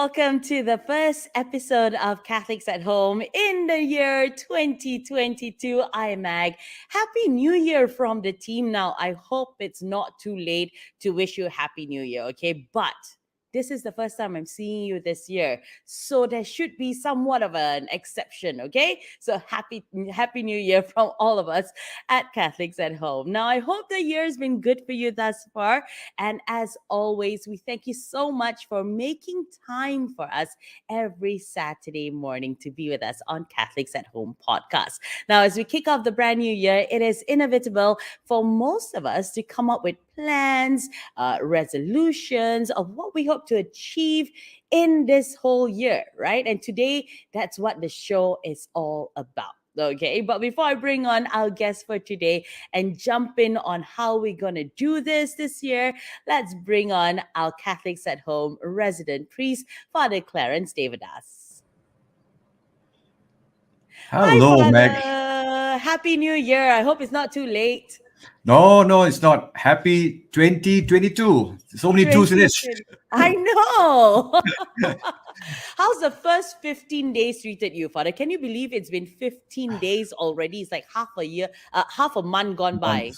welcome to the first episode of Catholics at Home in the year 2022. I'm Mag. Happy New Year from the team. Now, I hope it's not too late to wish you a Happy New Year, okay? But this is the first time I'm seeing you this year, so there should be somewhat of an exception, okay? So happy New Year from all of us at Catholics at Home. Now, I hope the year has been good for you thus far. And as always, we thank you so much for making time for us every Saturday morning to be with us on Catholics at Home podcast. Now, as we kick off the brand new year, it is inevitable for most of us to come up with plans, resolutions of what we hope to achieve in this whole year, right? And today, that's what the show is all about. Okay, but before I bring on our guest for today and jump in on how we're going to do this year, let's bring on our Catholics at Home resident priest, Father Clarence Davidas. Hello, Hi, Meg. Father. Happy New Year. I hope it's not too late. No, it's not. Happy 2022. So many twos in it. I know. How's the first 15 days treated you, Father? Can you believe it's been 15 days already? It's like half a year, half a month gone by.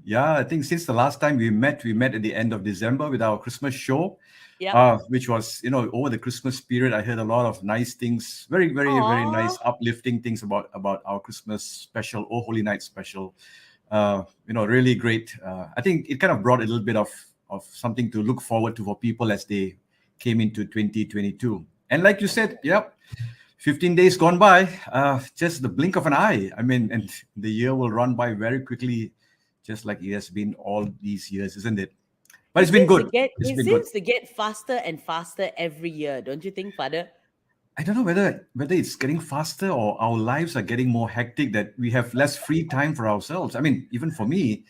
Yeah, I think since the last time we met at the end of December with our Christmas show, which was, over the Christmas period. I heard a lot of nice things, very, very, very nice, uplifting things about our Christmas special, Oh Holy Night special. Really great. I think it kind of brought a little bit of something to look forward to for people as they came into 2022. And like you said, 15 days gone by, just the blink of an eye. I mean, and the year will run by very quickly, just like it has been all these years, isn't it? But it's been good. It seems to get faster and faster every year, don't you think, Father? I don't know whether it's getting faster or our lives are getting more hectic, that we have less free time for ourselves. I mean, even for me,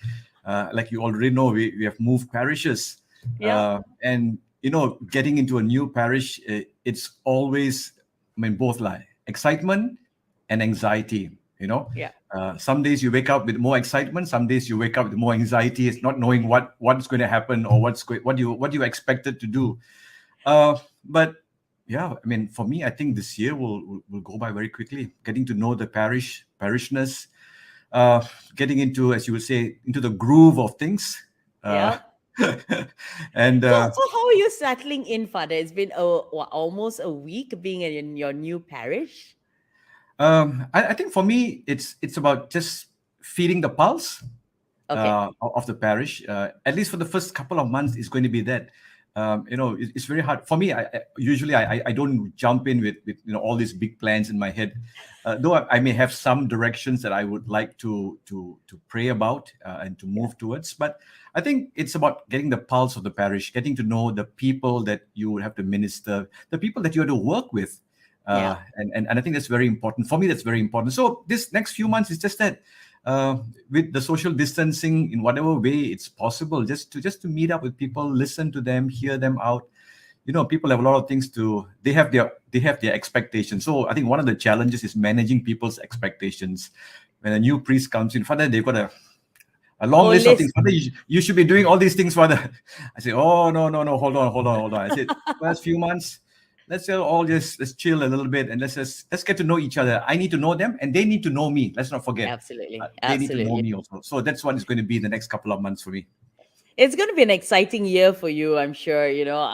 like you already know, we have moved parishes. And, getting into a new parish, it's always, both like excitement and anxiety, Some days you wake up with more excitement. Some days you wake up with more anxiety. It's not knowing what's going to happen or what you expected to do. But yeah, for me, I think this year will go by very quickly. Getting to know the parishioners, getting into, as you would say, into the groove of things. And so how are you settling in, Father? It's been almost a week being in your new parish. I think for me, it's about just feeding the pulse of the parish. At least for the first couple of months, it's going to be that. It's very hard for me. I usually don't jump in with all these big plans in my head, though I may have some directions that I would like to pray about and to move towards. But I think it's about getting the pulse of the parish, getting to know the people that you would have to minister, the people that you have to work with, and I think that's very important for me. That's very important. So this next few months is just that. With the social distancing in whatever way it's possible, just to meet up with people, listen to them, hear them out. People have a lot of things they have their expectations. So I think one of the challenges is managing people's expectations. When a new priest comes in, Father, they've got a long list of things. Father, you should be doing all these things, Father. I say, oh no, hold on. I said, first few months, let's all let's chill a little bit and let's get to know each other. I need to know them and they need to know me. Let's not forget. Absolutely. They need to know me also. So that's what it's going to be the next couple of months for me. It's going to be an exciting year for you, I'm sure,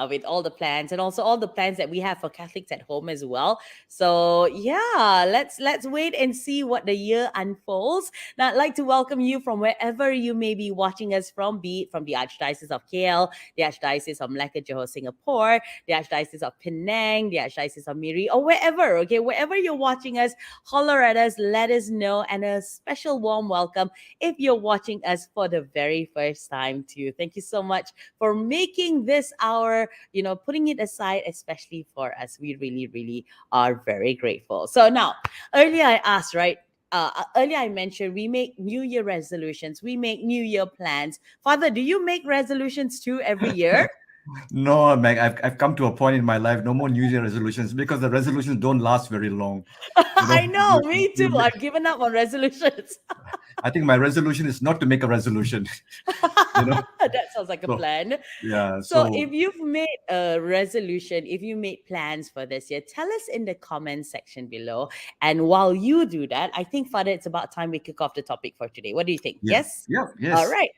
with all the plans and also all the plans that we have for Catholics at Home as well. So yeah, let's wait and see what the year unfolds. Now, I'd like to welcome you from wherever you may be watching us from, be it from the Archdiocese of KL, the Archdiocese of Malacca, Johor, Singapore, the Archdiocese of Penang, the Archdiocese of Miri, or wherever, okay? Wherever you're watching us, holler at us, let us know, and a special warm welcome if you're watching us for the very first time too. Thank you so much for making this our, putting it aside, especially for us. We really, really are very grateful. So now, earlier I asked, right? Earlier I mentioned we make New Year resolutions. We make New Year plans. Father, do you make resolutions too every year? No, Meg, I've come to a point in my life, no more New Year resolutions, because the resolutions don't last very long. I know, me too. I've given up on resolutions. I think my resolution is not to make a resolution. you know. That sounds like a So plan. yeah. So, So if you've made a resolution, if you made plans for this year, tell us in the comments section below. And while you do that, I think, Father, it's about time we kick off the topic for today. What do you think? yeah. Yes? Yeah. All Yes. right.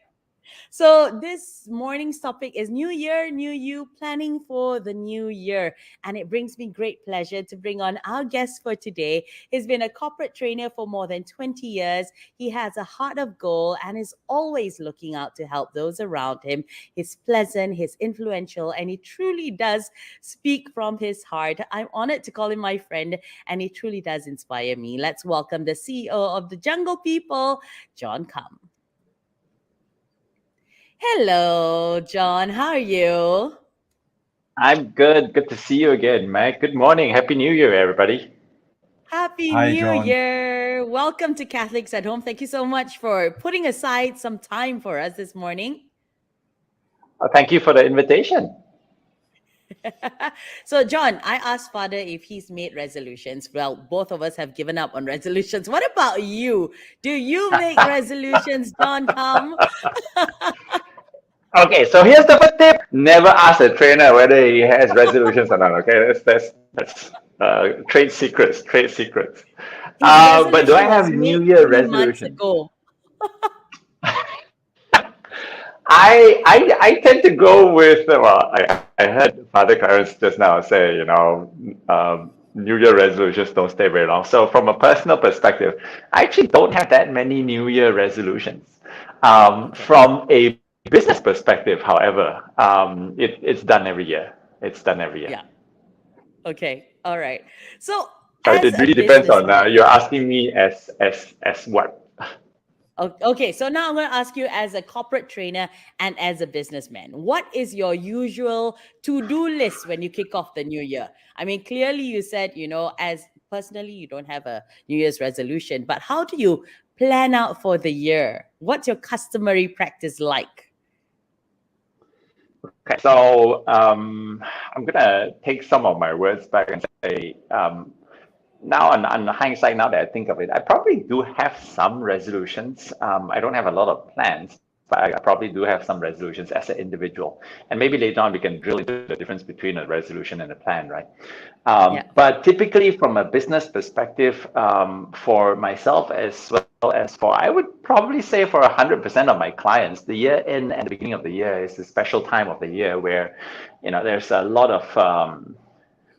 So, this morning's topic is New Year, New You, planning for the new year. And it brings me great pleasure to bring on our guest for today. He's been a corporate trainer for more than 20 years. He has a heart of gold and is always looking out to help those around him. He's pleasant, he's influential, and he truly does speak from his heart. I'm honored to call him my friend, and he truly does inspire me. Let's welcome the CEO of the Jungle People, John Kum. Hello, John. How are you? I'm good. Good to see you again, Meg. Good morning. Happy New Year, everybody. Happy Hi, New John. Year. Welcome to Catholics at Home. Thank you so much for putting aside some time for us this morning. Thank you for the invitation. So, John, I asked Father if he's made resolutions. Well, both of us have given up on resolutions. What about you? Do you make resolutions, John Kum? Okay, so here's the first tip. Never ask a trainer whether he has resolutions or not. Okay, that's trade secrets. Trade secrets. His But do I resolution have was New made Year 3 months resolution? ago. I tend to go with well, I heard Father Clarence just now say, New Year resolutions don't stay very long. So from a personal perspective, I actually don't have that many New Year resolutions. Okay. From a business perspective, however, it's done every year. It's done every year. Yeah. Okay. All right. So, So as it a really depends on businessman, you're asking me as what? okay, so now I'm going to ask you as a corporate trainer and as a businessman, what is your usual to-do list when you kick off the new year? I mean, clearly you said, as personally, you don't have a New Year's resolution, but how do you plan out for the year? What's your customary practice like? Okay, so I'm gonna take some of my words back and say, now on hindsight, now that I think of it, I probably do have some resolutions. I don't have a lot of plans, but I probably do have some resolutions as an individual. And maybe later on we can drill into the difference between a resolution and a plan, right? Yeah. But typically, from a business perspective, for myself as well as for, I would probably say for 100% of my clients, the year end and the beginning of the year is a special time of the year where, there's a lot of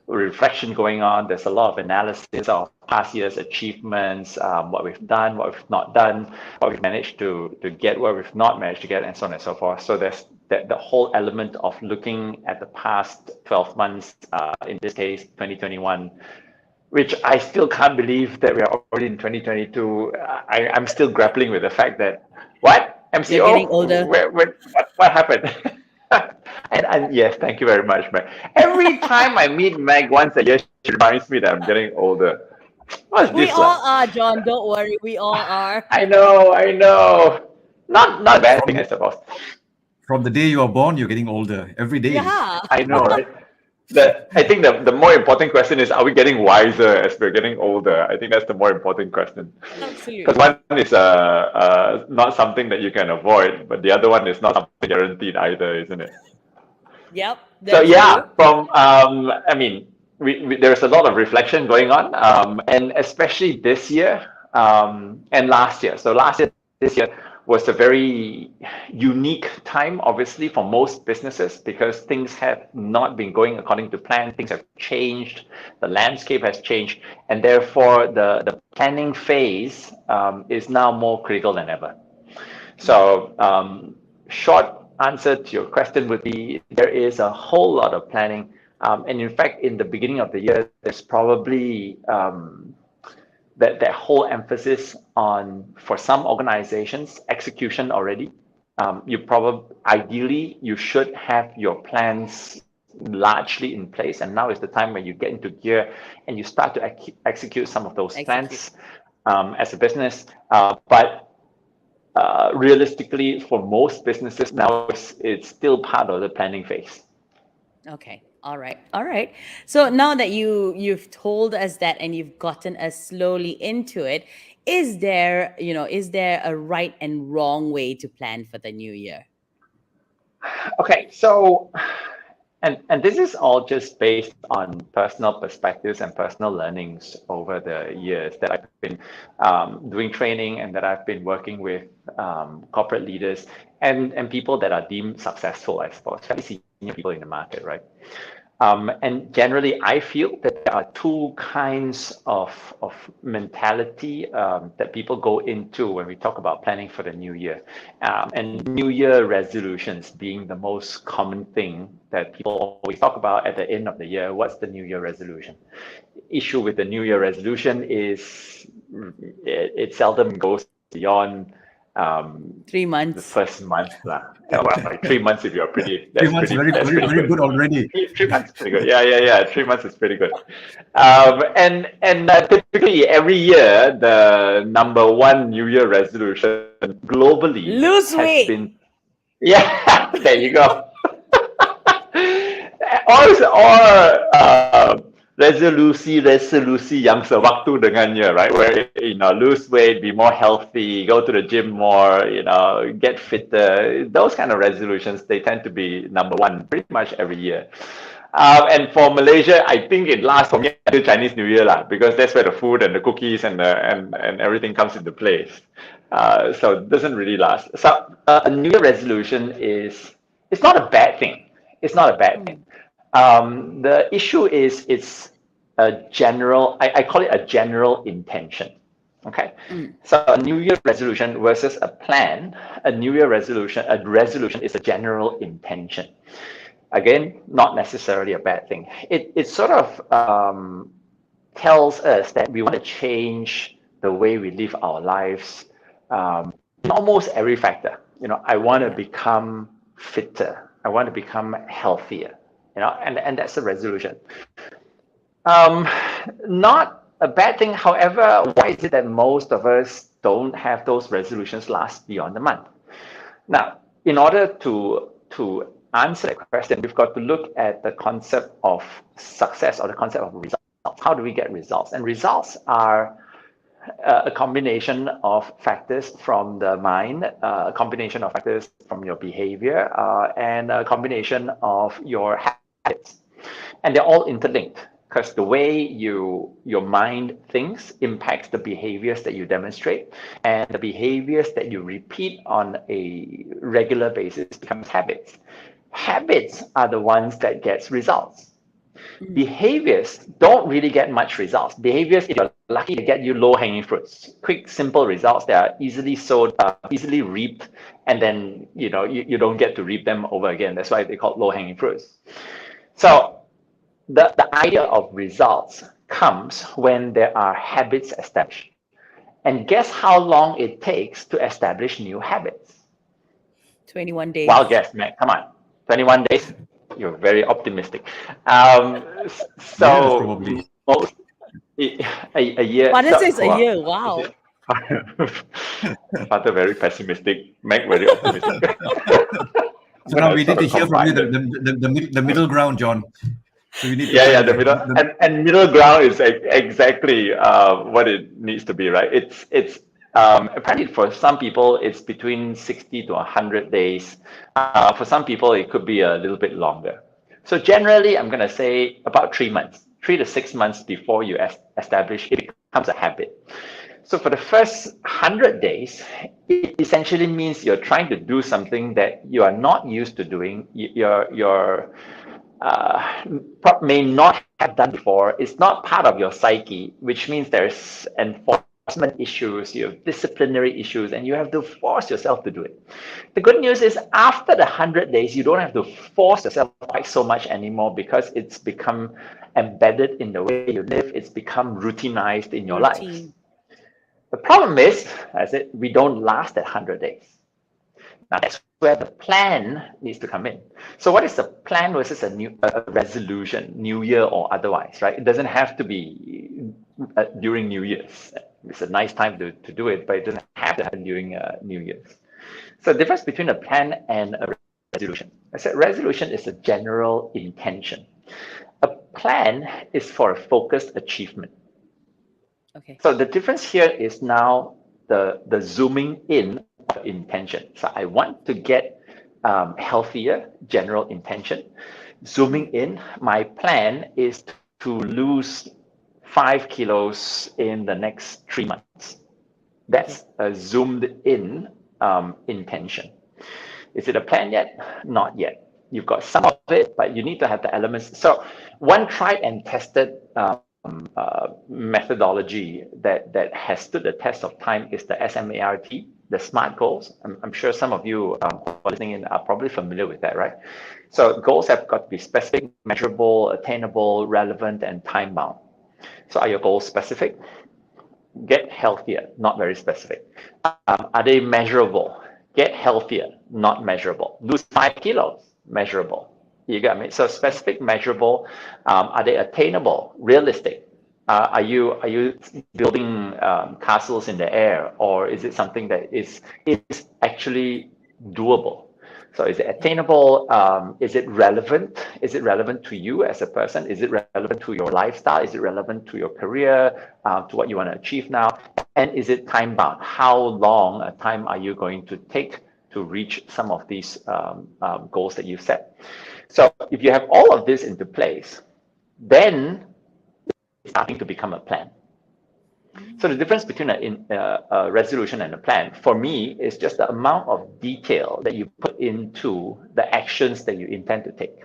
reflection going on. There's a lot of analysis of past year's achievements, what we've done, what we've not done, what we've managed to get, what we've not managed to get, and so on and so forth. So there's the whole element of looking at the past 12 months, in this case, 2021, which I still can't believe that we are already in 2022. I'm still grappling with the fact that, what? MCO? You're getting older. What happened? And yes, thank you very much, Meg. Every time I meet Meg once a year, she reminds me that I'm getting older. What's We this all lah? are, John. Don't worry. We all are. I know. Not a bad thing, I suppose. From the day you are born, you're getting older every day. Yeah. I know, right? I think the more important question is, are we getting wiser as we're getting older? I think that's the more important question. Absolutely. Because one is not something that you can avoid, but the other one is not something guaranteed either, isn't it? Yep. So That's yeah, true. from I mean, there's a lot of reflection going on, and especially this year and last year. So this year was a very unique time, obviously, for most businesses because things have not been going according to plan. Things have changed, the landscape has changed, and therefore the planning phase is now more critical than ever. So short answer to your question would be there is a whole lot of planning. And in fact, in the beginning of the year, there's probably that whole emphasis on, for some organizations, execution already. Ideally, you should have your plans largely in place. And now is the time when you get into gear and you start to execute some of those plans as a business. But realistically, for most businesses now, it's still part of the planning phase. Okay. All right. So now that you've told us that and you've gotten us slowly into it, is there, is there a right and wrong way to plan for the new year? Okay, so and this is all just based on personal perspectives and personal learnings over the years that I've been doing training and that I've been working with corporate leaders and people that are deemed successful, I suppose, fairly senior people in the market, right? And generally, I feel that there are two kinds of mentality that people go into when we talk about planning for the new year. And New Year resolutions being the most common thing that people always talk about at the end of the year. What's the New Year resolution? Issue with the New Year resolution is it seldom goes beyond 3 months. the first month. Well, like 3 months if you're pretty. 3 months, very good already. 3 months is pretty good. Yeah. 3 months is pretty good. And typically every year, the number one New Year resolution globally Lose weight. Yeah, there you go. or resolusi yang sewaktu dengannya, right? Where lose weight, be more healthy, go to the gym more, get fitter. Those kind of resolutions, they tend to be number one pretty much every year. And for Malaysia, I think it lasts from until Chinese New Year because that's where the food and the cookies and everything comes into place. So it doesn't really last. So a New Year resolution it's not a bad thing. It's not a bad thing. The issue is it's a general, I call it a general intention. Okay. So a New Year resolution versus a plan, a resolution is a general intention. Again, not necessarily a bad thing. It sort of tells us that we want to change the way we live our lives in almost every factor. I want to become fitter. I want to become healthier. And that's a resolution. Not a bad thing. However, why is it that most of us don't have those resolutions last beyond the month? Now, in order to answer that question, we've got to look at the concept of success or the concept of results. How do we get results? And results are a combination of factors from the mind, a combination of factors from your behavior, and a combination of your habits. And they're all interlinked because the way your mind thinks impacts the behaviors that you demonstrate, and the behaviors that you repeat on a regular basis becomes habits. Habits are the ones that gets results. Behaviors don't really get much results. Behaviors, if you're lucky, to get you low-hanging fruits, quick, simple results that are easily sowed, easily reaped, and then you don't get to reap them over again. That's why they call low-hanging fruits. So the idea of results comes when there are habits established. And guess how long it takes to establish new habits? 21 days. Wild guess, man. Come on. 21 days. You're very optimistic. So probably most a year. What is this? A year? Wow. Father very pessimistic. Meg very optimistic. So now we need to hear from you the middle ground, John. So we need the middle and middle ground is exactly what it needs to be, right? It's apparently for some people it's between 60 to 100 days. For some people it could be a little bit longer. So generally I'm going to say about 3 months, 3 to 6 months before you establish it becomes a habit. So for the first 100 days, it essentially means you're trying to do something that you are not used to doing. You're may not have done before. It's not part of your psyche, which means there's enforcement issues, you have disciplinary issues, and you have to force yourself to do it. The good news is after the 100 days, you don't have to force yourself quite so much anymore because it's become embedded in the way you live. It's become routinized in your life. The problem is, as we don't last that 100 days. Now that's where the plan needs to come in. So what is the plan versus a resolution, New Year or otherwise, right? It doesn't have to be during New Year's. It's a nice time to do it, but it doesn't have to happen during New Year's. So the difference between a plan and a resolution. I said resolution is a general intention. A plan is for a focused achievement. Okay. So the difference here is now the zooming in of intention. So I want to get healthier, general intention. Zooming in, my plan is to lose 5 kilos in the next 3 months. That's a zoomed in intention. Is it a plan yet? Not yet. You've got some of it, but you need to have the elements. So one tried and tested methodology that has stood the test of time is the SMART, the SMART goals. I'm sure some of you who are listening in are probably familiar with that, right? So goals have got to be specific, measurable, attainable, relevant, and time-bound. So are your goals specific? Get healthier, not very specific. Are they measurable? Get healthier, not measurable. Lose 5 kilos, measurable. You got me? So specific, measurable. Are they attainable, realistic? Are you building castles in the air, or is it something that is actually doable? So is it attainable? Is it relevant? Is it relevant to you as a person? Is it relevant to your lifestyle? Is it relevant to your career, to what you want to achieve now? And is it time bound? How long a time are you going to take to reach some of these goals that you've set? So if you have all of this into place, then it's starting to become a plan. So the difference between a resolution and a plan, for me, is just the amount of detail that you put into the actions that you intend to take.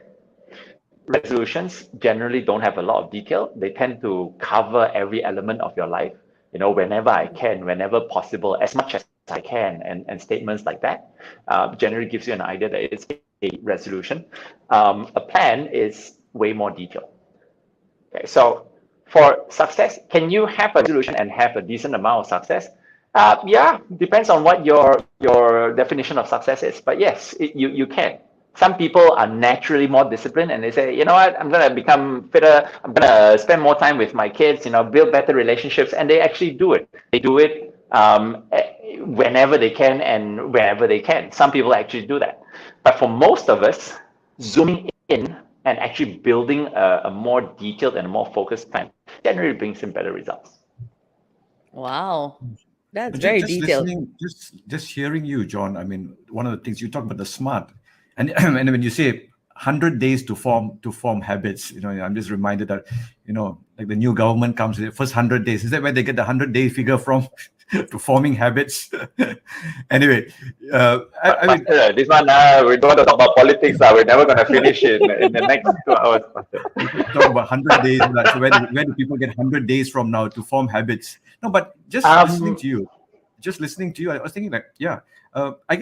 Resolutions generally don't have a lot of detail. They tend to cover every element of your life. You know, whenever I can, whenever possible, as much as I can, and statements like that generally gives you an idea that it's a resolution. A plan is way more detailed. Okay, so for success, can you have a resolution and have a decent amount of success? Yeah, depends on what your definition of success is. But yes, you can. Some people are naturally more disciplined, and they say, you know what, I'm gonna become fitter. I'm gonna spend more time with my kids. You know, build better relationships, and they actually do it. They do it whenever they can and wherever they can. Some people actually do that. But for most of us, zooming in and actually building a more detailed and a more focused plan generally brings in better results. Wow. That's But very just detailed. listening, just hearing you, John. I mean, one of the things you talk about the SMART, and and when you say 100 days to form habits, you know, I'm just reminded that, you know, like the new government comes with the first 100 days. Is that where they get the 100-day figure from? To forming habits. Anyway, I mean, this one, we don't want to talk about politics. We're never going to finish it in the next 2 hours. talk about 100 days. So where do people get 100 days from now to form habits? No, but just listening to you, I was thinking like, yeah, I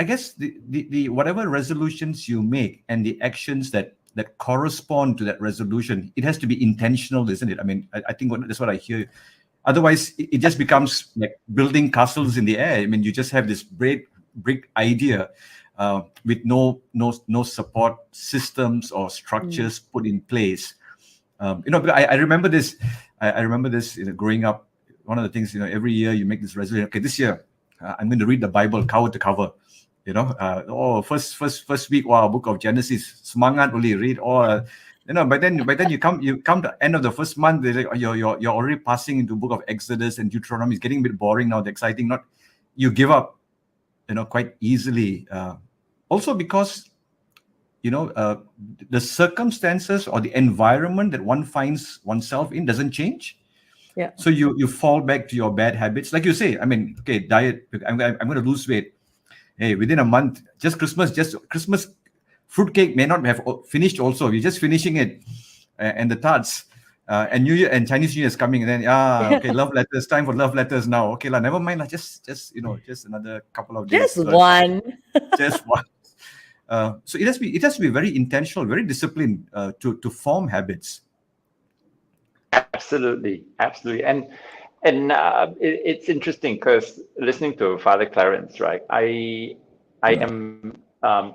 guess the whatever resolutions you make and the actions that correspond to that resolution, it has to be intentional, isn't it? I mean, I think that's what I hear. Otherwise, it just becomes like building castles in the air. I mean, you just have this brick idea with no support systems or structures put in place. You know, I remember this. I remember this, you know, growing up. One of the things, you know, every year you make this resolution. Okay, this year I'm going to read the Bible cover to cover. You know, first week, wow, Book of Genesis, semangat only read all. You know, but then you come to the end of the first month, like, you're already passing into Book of Exodus and Deuteronomy. It's getting a bit boring now. The exciting, not you give up, you know, quite easily. Also because, you know, the circumstances or the environment that one finds oneself in doesn't change. Yeah. So you fall back to your bad habits, like you say. I mean, okay, diet. I'm going to lose weight. Hey, within a month, just Christmas. Fruitcake may not have finished also. You're just finishing it. And the tarts. And New Year and Chinese New Year is coming. And then, okay, love letters. Time for love letters now. Okay, never mind. Just you know, just another couple of days. Just one. Just one. So it has to be very intentional, very disciplined to form habits. Absolutely. And it's interesting because listening to Father Clarence, right? I am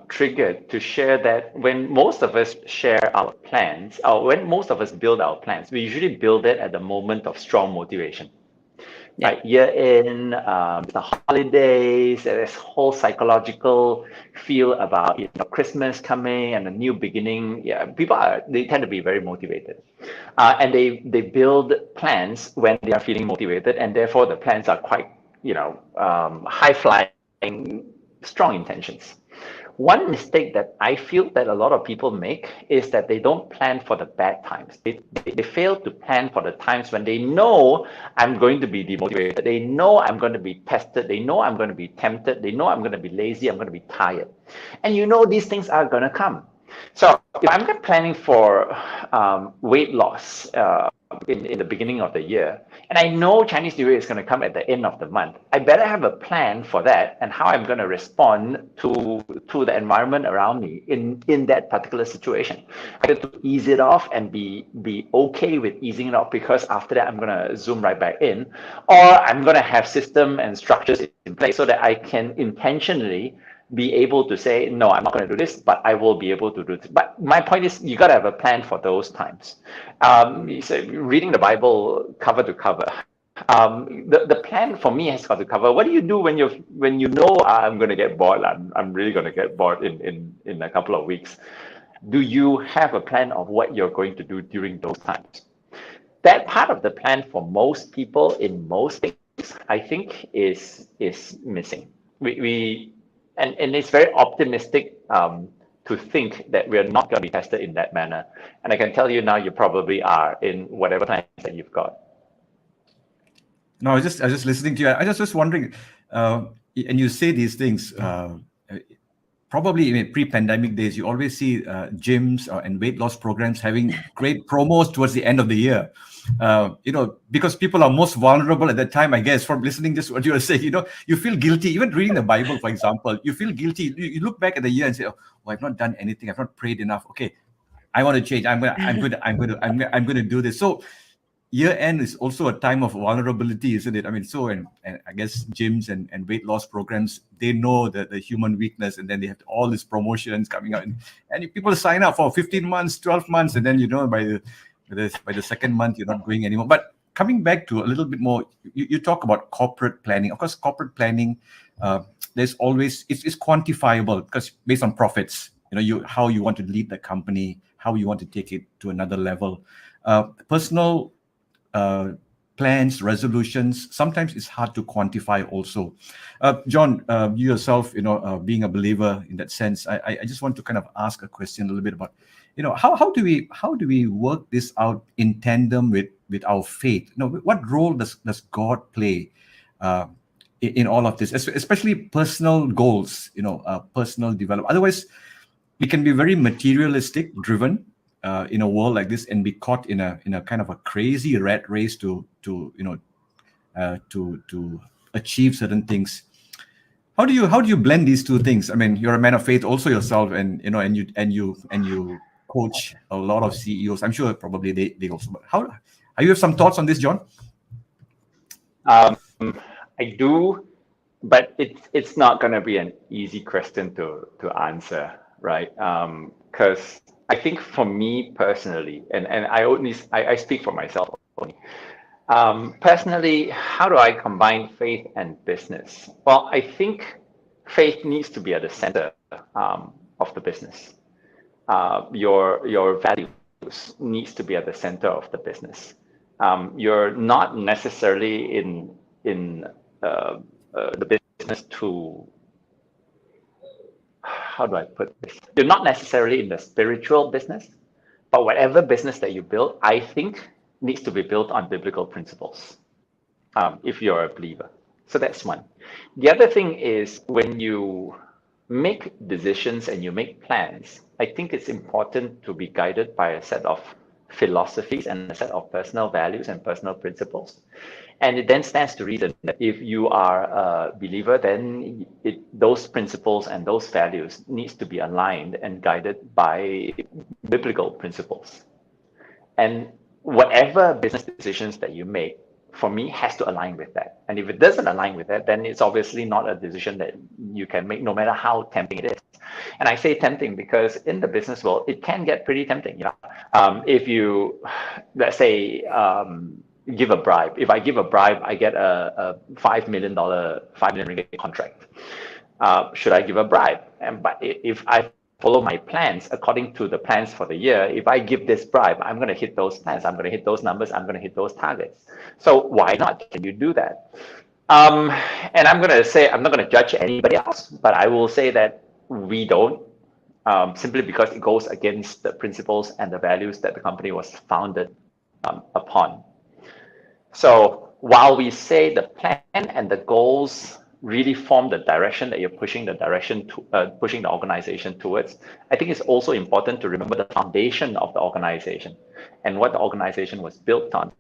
triggered to share that when most of us share our plans, or when most of us build our plans, we usually build it at the moment of strong motivation. right? Year in, the holidays, there's whole psychological feel about Christmas coming and a new beginning. Yeah, they tend to be very motivated, and they build plans when they are feeling motivated, and therefore the plans are quite high flying, strong intentions. One mistake that I feel that a lot of people make is that they don't plan for the bad times. They fail to plan for the times when they know I'm going to be demotivated. They know I'm going to be tested. They know I'm going to be tempted. They know I'm going to be lazy. I'm going to be tired. And these things are going to come. So if I'm planning for weight loss in the beginning of the year, and I know Chinese New Year is going to come at the end of the month, I better have a plan for that and how I'm going to respond to the environment around me in that particular situation. I get to ease it off and be okay with easing it off, because after that I'm going to zoom right back in, or I'm going to have system and structures in place so that I can intentionally be able to say, no, I'm not going to do this, but I will be able to do this. But my point is, you got to have a plan for those times. So reading the Bible cover to cover, the plan for me has got to cover. What do you do when you know I'm going to get bored? I'm really going to get bored in a couple of weeks. Do you have a plan of what you're going to do during those times? That part of the plan for most people in most things, I think, is missing. And it's very optimistic to think that we're not going to be tested in that manner. And I can tell you now, you probably are in whatever plans that you've got. No, I was just listening to you. I was just wondering, and you say these things. Probably in pre-pandemic days, you always see gyms and weight loss programs having great promos towards the end of the year. Because people are most vulnerable at that time, I guess, from listening just what you were saying. You feel guilty, even reading the Bible, for example. You feel guilty. You look back at the year and say, "Oh, I've not done anything. I've not prayed enough. Okay, I want to change. I'm going to do this." So, year end is also a time of vulnerability, isn't it? I mean, and I guess gyms and weight loss programs, they know the human weakness, and then they have all these promotions coming out, and people sign up for 15 months, 12 months, and then by the second month you're not going anymore. But coming back to a little bit more, you talk about corporate planning. Of course, corporate planning, there's always it's quantifiable because based on profits, how you want to lead the company, how you want to take it to another level. Personal plans, resolutions, sometimes it's hard to quantify also. John, you yourself, being a believer in that sense, I just want to kind of ask a question a little bit about, how do we work this out in tandem with our faith? What role does God play in all of this, especially personal goals, personal development? Otherwise, we can be very materialistic driven in a world like this and be caught in a kind of a crazy rat race to achieve certain things. How do you blend these two things? I mean, you're a man of faith also yourself, and you coach a lot of CEOs. I'm sure probably they also. Are you have some thoughts on this, John? I do, but it's not going to be an easy question to answer, right? Because I think for me personally, and I speak for myself only. Personally, how do I combine faith and business? Well, I think faith needs to be at the center of the business. Your values needs to be at the center of the business. You're not necessarily in the business to. How do I put this? You're not necessarily in the spiritual business, but whatever business that you build, I think needs to be built on biblical principles, if you're a believer. So that's one. The other thing is when you make decisions and you make plans, I think it's important to be guided by a set of philosophies and a set of personal values and personal principles. And it then stands to reason that if you are a believer, then those principles and those values needs to be aligned and guided by biblical principles. And whatever business decisions that you make, for me, has to align with that. And if it doesn't align with that, then it's obviously not a decision that you can make, no matter how tempting it is. And I say tempting because in the business world, it can get pretty tempting. If you, let's say, give a bribe. If I give a bribe, I get a $5 million ringgit contract. Should I give a bribe? But if I follow my plans according to the plans for the year, if I give this bribe, I'm going to hit those plans. I'm going to hit those numbers. I'm going to hit those targets. So why not? Can you do that? And I'm going to say, I'm not going to judge anybody else, but I will say that we don't, simply because it goes against the principles and the values that the company was founded upon. So while we say the plan and the goals really form the direction that you're pushing pushing the organization towards, I think it's also important to remember the foundation of the organization and what the organization was built on,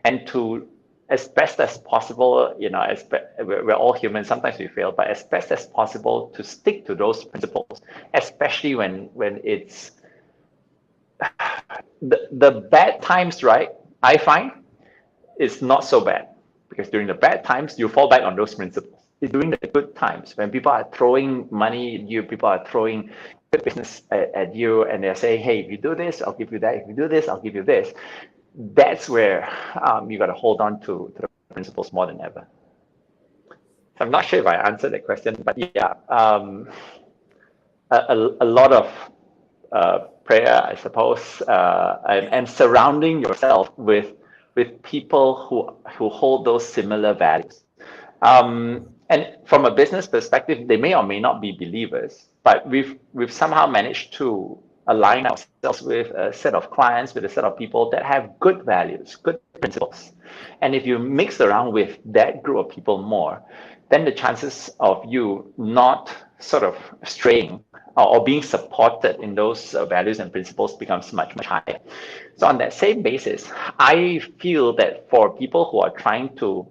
and to, as best as possible, we're all human, sometimes we fail, but as best as possible to stick to those principles, especially when it's the bad times, right? I find it's not so bad, because during the bad times, you fall back on those principles. It's during the good times when people are throwing money at you, people are throwing good business at you, and they're saying, hey, if you do this, I'll give you that. If you do this, I'll give you this. That's where you got to hold on to the principles more than ever. I'm not sure if I answered that question, but yeah, a lot of prayer, I suppose, and surrounding yourself with people who hold those similar values. And from a business perspective, they may or may not be believers, but we've somehow managed to align ourselves with a set of clients, with a set of people that have good values, good principles. And if you mix around with that group of people more, then the chances of you not sort of straying or being supported in those values and principles becomes much, much higher. So on that same basis, I feel that for people who are trying to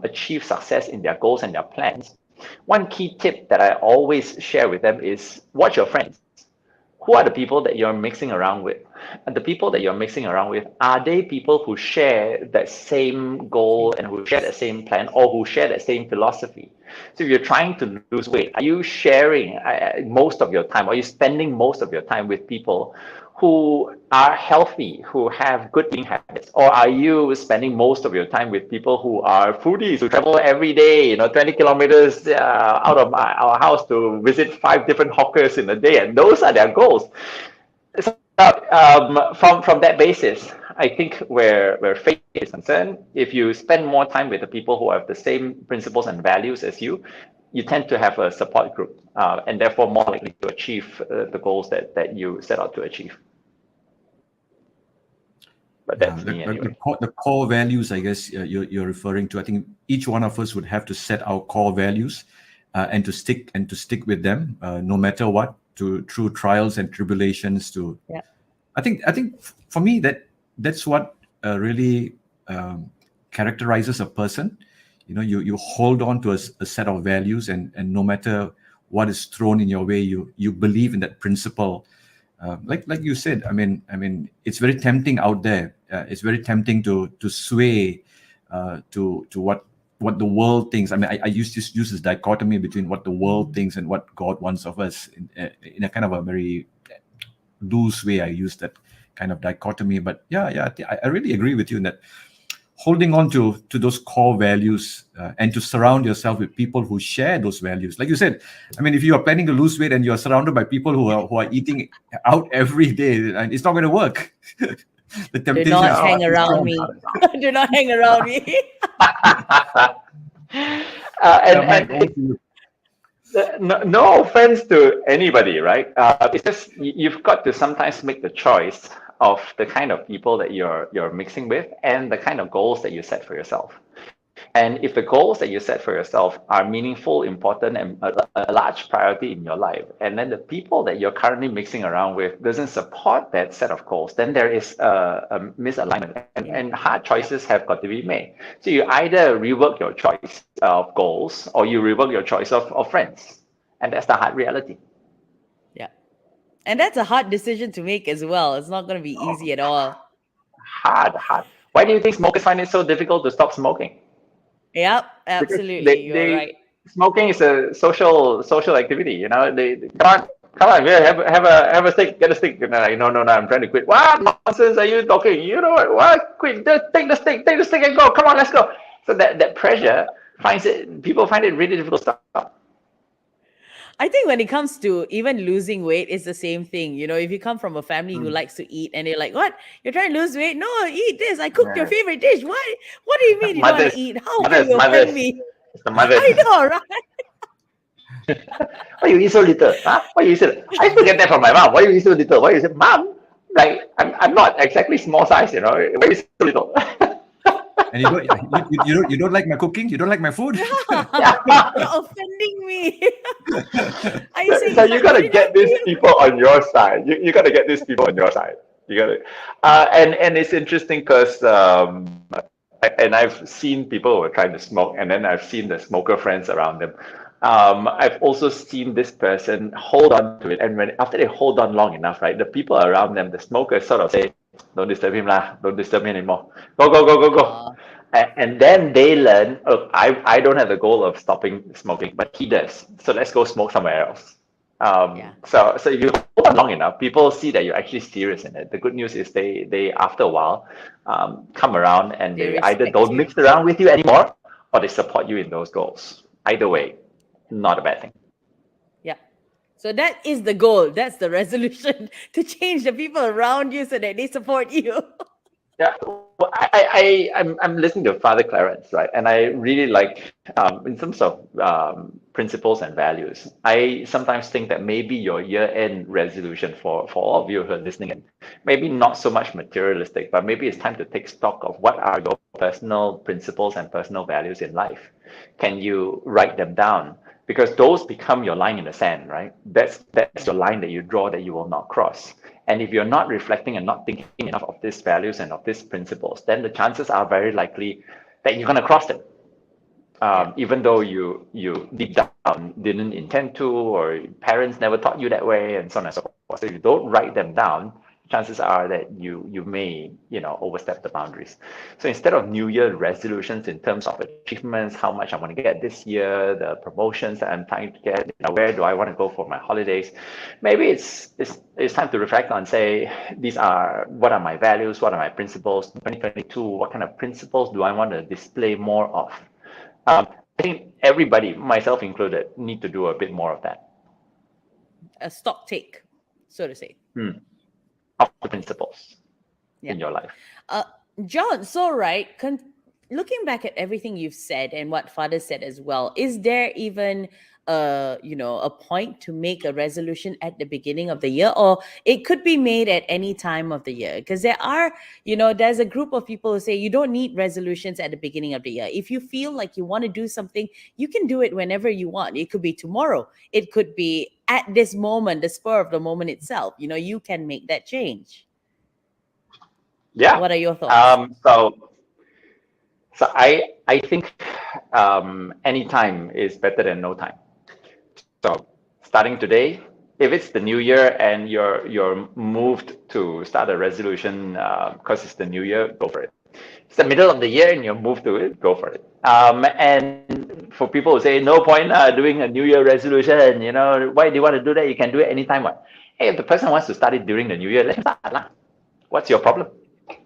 achieve success in their goals and their plans, one key tip that I always share with them is watch your friends. Who are the people that you're mixing around with? And the people that you're mixing around with, are they people who share that same goal and who share that same plan, or who share that same philosophy? So if you're trying to lose weight, are you sharing most of your time? Are you spending most of your time with people who are healthy, who have good eating habits? Or are you spending most of your time with people who are foodies, who travel every day, 20 kilometers out of our house to visit 5 different hawkers in a day, and those are their goals? So, from that basis, I think where faith is concerned, if you spend more time with the people who have the same principles and values as you, you tend to have a support group, and therefore more likely to achieve the goals that you set out to achieve. But that's me anyway. The core values, I guess you're referring to. I think each one of us would have to set our core values and to stick with them, no matter what, through trials and tribulations. I think for me that's what really characterizes a person. You hold on to a set of values, and no matter what is thrown in your way, you believe in that principle. Like you said, I mean, it's very tempting out there. It's very tempting to sway to what the world thinks. I mean, I used to use this dichotomy between what the world thinks and what God wants of us in a kind of a very loose way. I use that kind of dichotomy, but yeah, I really agree with you in that holding on to those core values and to surround yourself with people who share those values. Like you said, I mean, if you are planning to lose weight and you are surrounded by people who are eating out every day, it's not going to work. The temptation. Do not hang around me. Do not hang around me. No offense to anybody, right? It's just you've got to sometimes make the choice of the kind of people that you're mixing with and the kind of goals that you set for yourself. And if the goals that you set for yourself are meaningful, important, and a large priority in your life, and then the people that you're currently mixing around with doesn't support that set of goals, then there is a misalignment, and hard choices have got to be made. So you either rework your choice of goals or you rework your choice of friends. And that's the hard reality. Yeah. And that's a hard decision to make as well. It's not going to be easy at all. Hard. Why do you think smokers find it so difficult to stop smoking? Yep, absolutely. You're right. Smoking is a social activity. They come on, yeah, have a steak, get a steak. And they're like, no, I'm trying to quit. What nonsense are you talking? You know what? Quit, just take the steak and go. Come on, let's go. So that pressure people find it really difficult to stop. I think when it comes to even losing weight, it's the same thing. You know, if you come from a family who likes to eat and they're like, what? You're trying to lose weight? No, eat this. I cooked your favorite dish. What do you mean you don't want to eat? How can you offend me? It's the mothers. I know, right? Why you eat so little? Huh? Why you eat so little? I used to get that from my mom. Why you eat so little? Why you say, Mom, like I'm not exactly small size, you know. Why you eat so little? And you don't like my cooking? You don't like my food? Yeah. You're offending me. So you gotta get these people on your side. You gotta get these people on your side. You gotta, and it's interesting because and I've seen people who are trying to smoke, and then I've seen the smoker friends around them. I've also seen this person hold on to it, and after they hold on long enough, right, the people around them, the smokers, sort of say, "Don't disturb him lah. Don't disturb me anymore. Go." And then they learn, look, I don't have the goal of stopping smoking, but he does. So let's go smoke somewhere else. So if you hold on long enough, people see that you're actually serious in it. The good news is they after a while come around and they either don't mix around with you anymore or they support you in those goals. Either way, not a bad thing. Yeah. So that is the goal. That's the resolution, to change the people around you so that they support you. Yeah, well, I'm listening to Father Clarence, right? And I really like, in terms of principles and values, I sometimes think that maybe your year-end resolution for all of you who are listening, and maybe not so much materialistic, but maybe it's time to take stock of what are your personal principles and personal values in life. Can you write them down? Because those become your line in the sand, right? That's your line that you draw that you will not cross. And if you're not reflecting and not thinking enough of these values and of these principles, then the chances are very likely that you're going to cross them. Even though you deep down didn't intend to, or parents never taught you that way, and so on and so forth. So if you don't write them down, chances are that you may, overstep the boundaries. So instead of New Year resolutions in terms of achievements, how much I want to get this year, the promotions that I'm trying to get, where do I want to go for my holidays, maybe it's time to reflect on, say, what are my values, what are my principles, 2022, what kind of principles do I want to display more of? I think everybody, myself included, need to do a bit more of that. A stock take, so to say. Of the principles in your life. John, so right, looking back at everything you've said and what Father said as well, is there even a point to make a resolution at the beginning of the year, or it could be made at any time of the year? Because there's a group of people who say you don't need resolutions at the beginning of the year. If you feel like you want to do something, you can do it whenever you want. It could be tomorrow. It could be at this moment, the spur of the moment itself. You can make that change. Yeah. What are your thoughts? So I think any time is better than no time. So starting today, if it's the new year and you're moved to start a resolution because it's the new year, go for it. It's the middle of the year and you're moved to it, go for it. And for people who say no point doing a new year resolution, why do you want to do that? You can do it anytime. Hey, if the person wants to start it during the new year, let him start lah. What's your problem?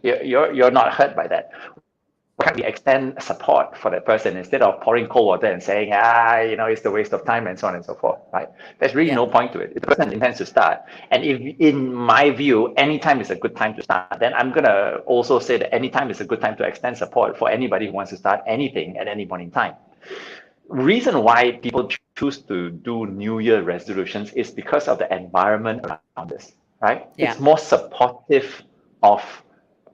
You're not hurt by that. Why can't we extend support for that person instead of pouring cold water and saying, it's a waste of time and so on and so forth, right? There's really no point to it. If the person intends to start, and if in my view, any time is a good time to start, then I'm going to also say that any time is a good time to extend support for anybody who wants to start anything at any point in time. Reason why people choose to do New Year resolutions is because of the environment around us, right? Yeah. It's more supportive of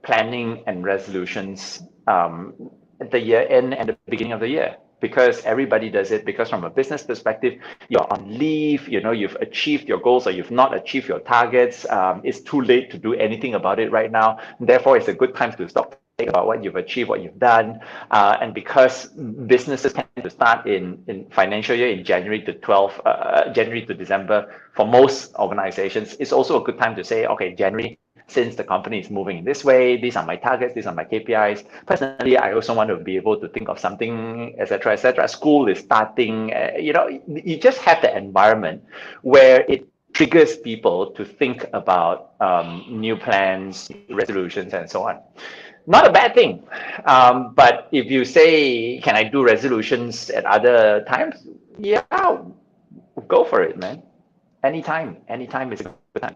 planning and resolutions at the year end and the beginning of the year, because everybody does it. Because from a business perspective, you're on leave, you've achieved your goals or you've not achieved your targets. It's too late to do anything about it right now. Therefore, it's a good time to stop thinking about what you've achieved, what you've done. And because businesses tend to start in financial year in January to December, for most organizations, it's also a good time to say, okay, January, since the company is moving in this way, these are my targets, these are my KPIs. Personally, I also want to be able to think of something, etc., etc. School is starting, you just have the environment where it triggers people to think about new plans, resolutions, and so on. Not a bad thing. But if you say, can I do resolutions at other times? Yeah, go for it, man. Anytime is a good time.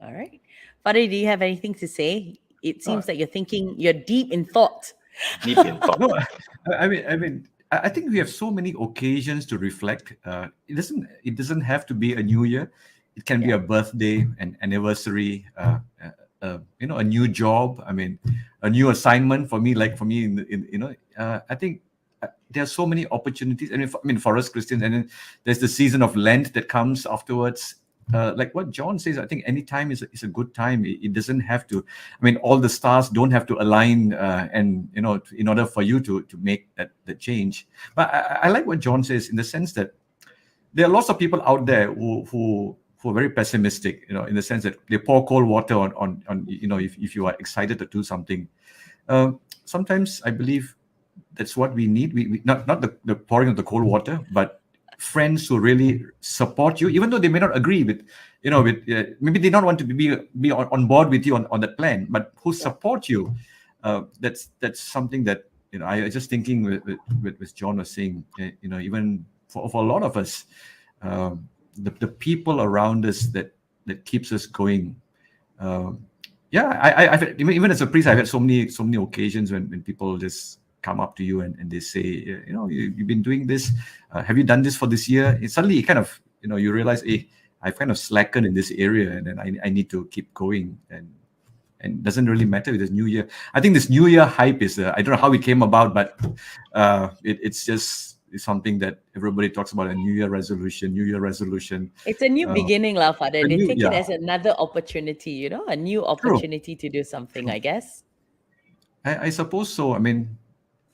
All right. Fadil, do you have anything to say? It seems like you're deep in thought. Deep in thought. No, I think we have so many occasions to reflect. It doesn't have to be a new year. It can be a birthday, an anniversary, a new job. I mean, a new assignment for me. Like for me, I think there are so many opportunities. I mean, for us Christians, and then there's the season of Lent that comes afterwards. Like what John says, I think any time is a good time. It doesn't have to. I mean, all the stars don't have to align, and in order for you to make that change. But I like what John says in the sense that there are lots of people out there who are very pessimistic. In the sense that they pour cold water on if you are excited to do something. Sometimes I believe that's what we need. We not the pouring of the cold water, but friends who really support you, even though they may not agree with, maybe they don't want to be on board with you on that plan, but who support you. That's something that I was just thinking with John was saying. Even for a lot of us, the people around us that keeps us going. I've even as a priest, I've had so many occasions when people just come up to you and they say, you've been doing this. Have you done this for this year? And suddenly you kind of, you realize, hey, I've kind of slackened in this area, and then I need to keep going. And it doesn't really matter with this new year. I think this new year hype is, I don't know how it came about, but it's something that everybody talks about, a New Year resolution. It's a new beginning, Father. They take it as another opportunity, a new opportunity to do something, I guess. I suppose so. I mean,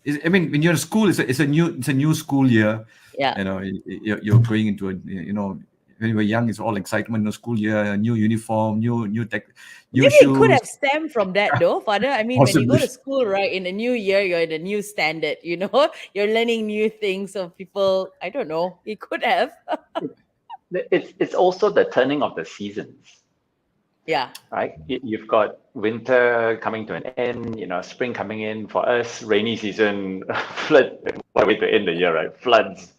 when you're in school, it's a new school year. Yeah. You're going into when you were young, it's all excitement. School year, new uniform, new tech. Maybe shoes. It could have stemmed from that, though, Father. I mean, possibly. When you go to school, right, in the new year, you're in a new standard. You're learning new things. So people, I don't know, it could have. It's also the turning of the seasons. Yeah. Right. You've got winter coming to an end. Spring coming in. For us, rainy season, flood. Way to end the year, right? Floods,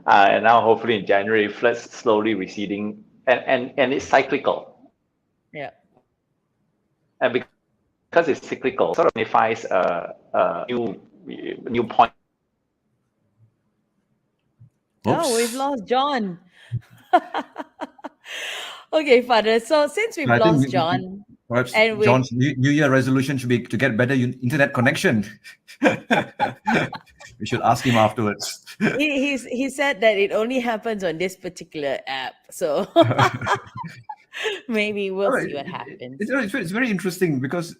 and now hopefully in January, floods slowly receding, and it's cyclical. Yeah. And because it's cyclical, sort of signifies a new point. Oh, we've lost John. Okay, Father. So since we've lost John, perhaps John's New Year resolution should be to get better internet connection. We should ask him afterwards. He said that it only happens on this particular app, so maybe we'll see what happens. It's very interesting because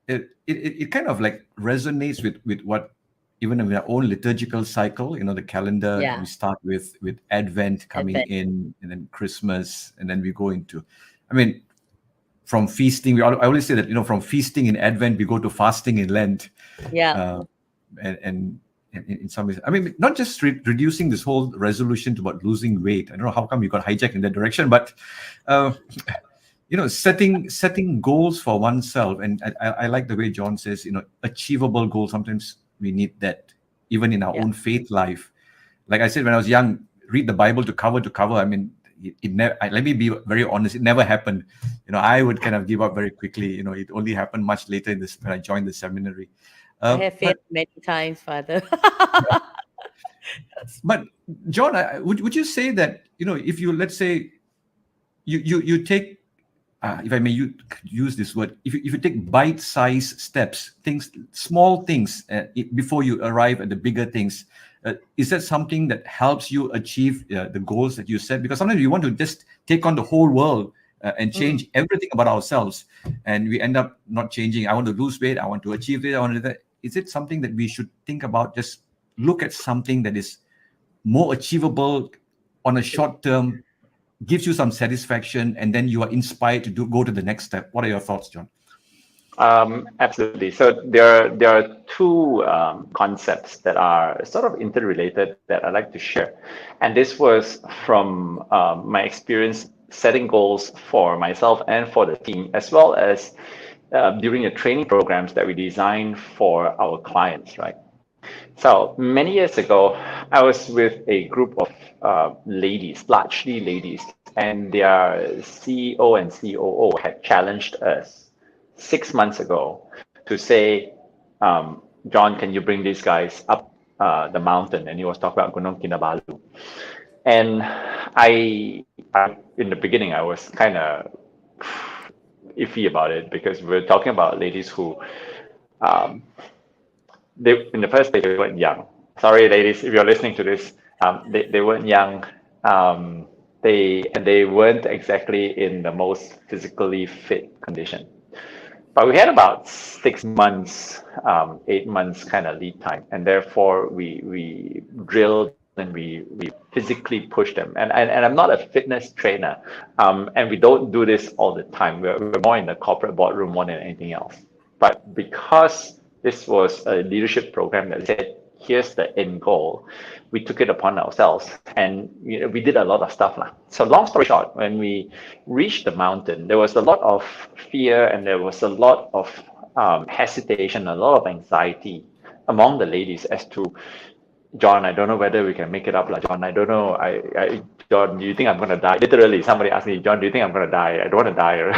it kind of like resonates with what even in our own liturgical cycle, the calendar, we start with Advent coming in, and then Christmas, and then we go into, from feasting. I always say that, from feasting in Advent, we go to fasting in Lent. Yeah. And in some ways, not just reducing this whole resolution to about losing weight. I don't know how come you got hijacked in that direction, but, setting goals for oneself. And I like the way John says, achievable goals. Sometimes we need that even in our own faith life. Like I said, when I was young, read the Bible to cover. It never, let me be very honest, it never happened. I would kind of give up very quickly. It only happened much later when I joined the seminary. I have failed many times, Father. But John, would you say that, if you, let's say, you take, if I may use this word, if you take bite-sized steps, small things, before you arrive at the bigger things, is that something that helps you achieve the goals that you set? Because sometimes we want to just take on the whole world and change everything about ourselves, and we end up not changing. I want to lose weight. I want to achieve this. I want to do that. Is it something that we should think about? Just look at something that is more achievable on a short term, gives you some satisfaction, and then you are inspired to go to the next step. What are your thoughts, John? Absolutely. So there are two concepts that are sort of interrelated that I'd like to share, and this was from my experience setting goals for myself and for the team, as well as during the training programs that we design for our clients. Right. So many years ago, I was with a group of ladies, largely ladies, and their CEO and COO had challenged us 6 months ago to say, John, can you bring these guys up the mountain? And he was talking about Gunung Kinabalu. And in the beginning, I was kind of iffy about it because we're talking about ladies who, um, in the first place, they weren't young. Sorry, ladies, if you're listening to this, they weren't young. They weren't exactly in the most physically fit condition. But we had about 6 months, 8 months kind of lead time, and therefore we drilled and we physically pushed them. And I'm not a fitness trainer, and we don't do this all the time. We're more in the corporate boardroom more than anything else. But because this was a leadership program that said, here's the end goal, we took it upon ourselves, and we did a lot of stuff. So long story short, when we reached the mountain, there was a lot of fear and there was a lot of hesitation, a lot of anxiety among the ladies as to, John, I don't know whether we can make it up. John, I don't know. John, do you think I'm going to die? Literally, somebody asked me, John, do you think I'm going to die? I don't want to die.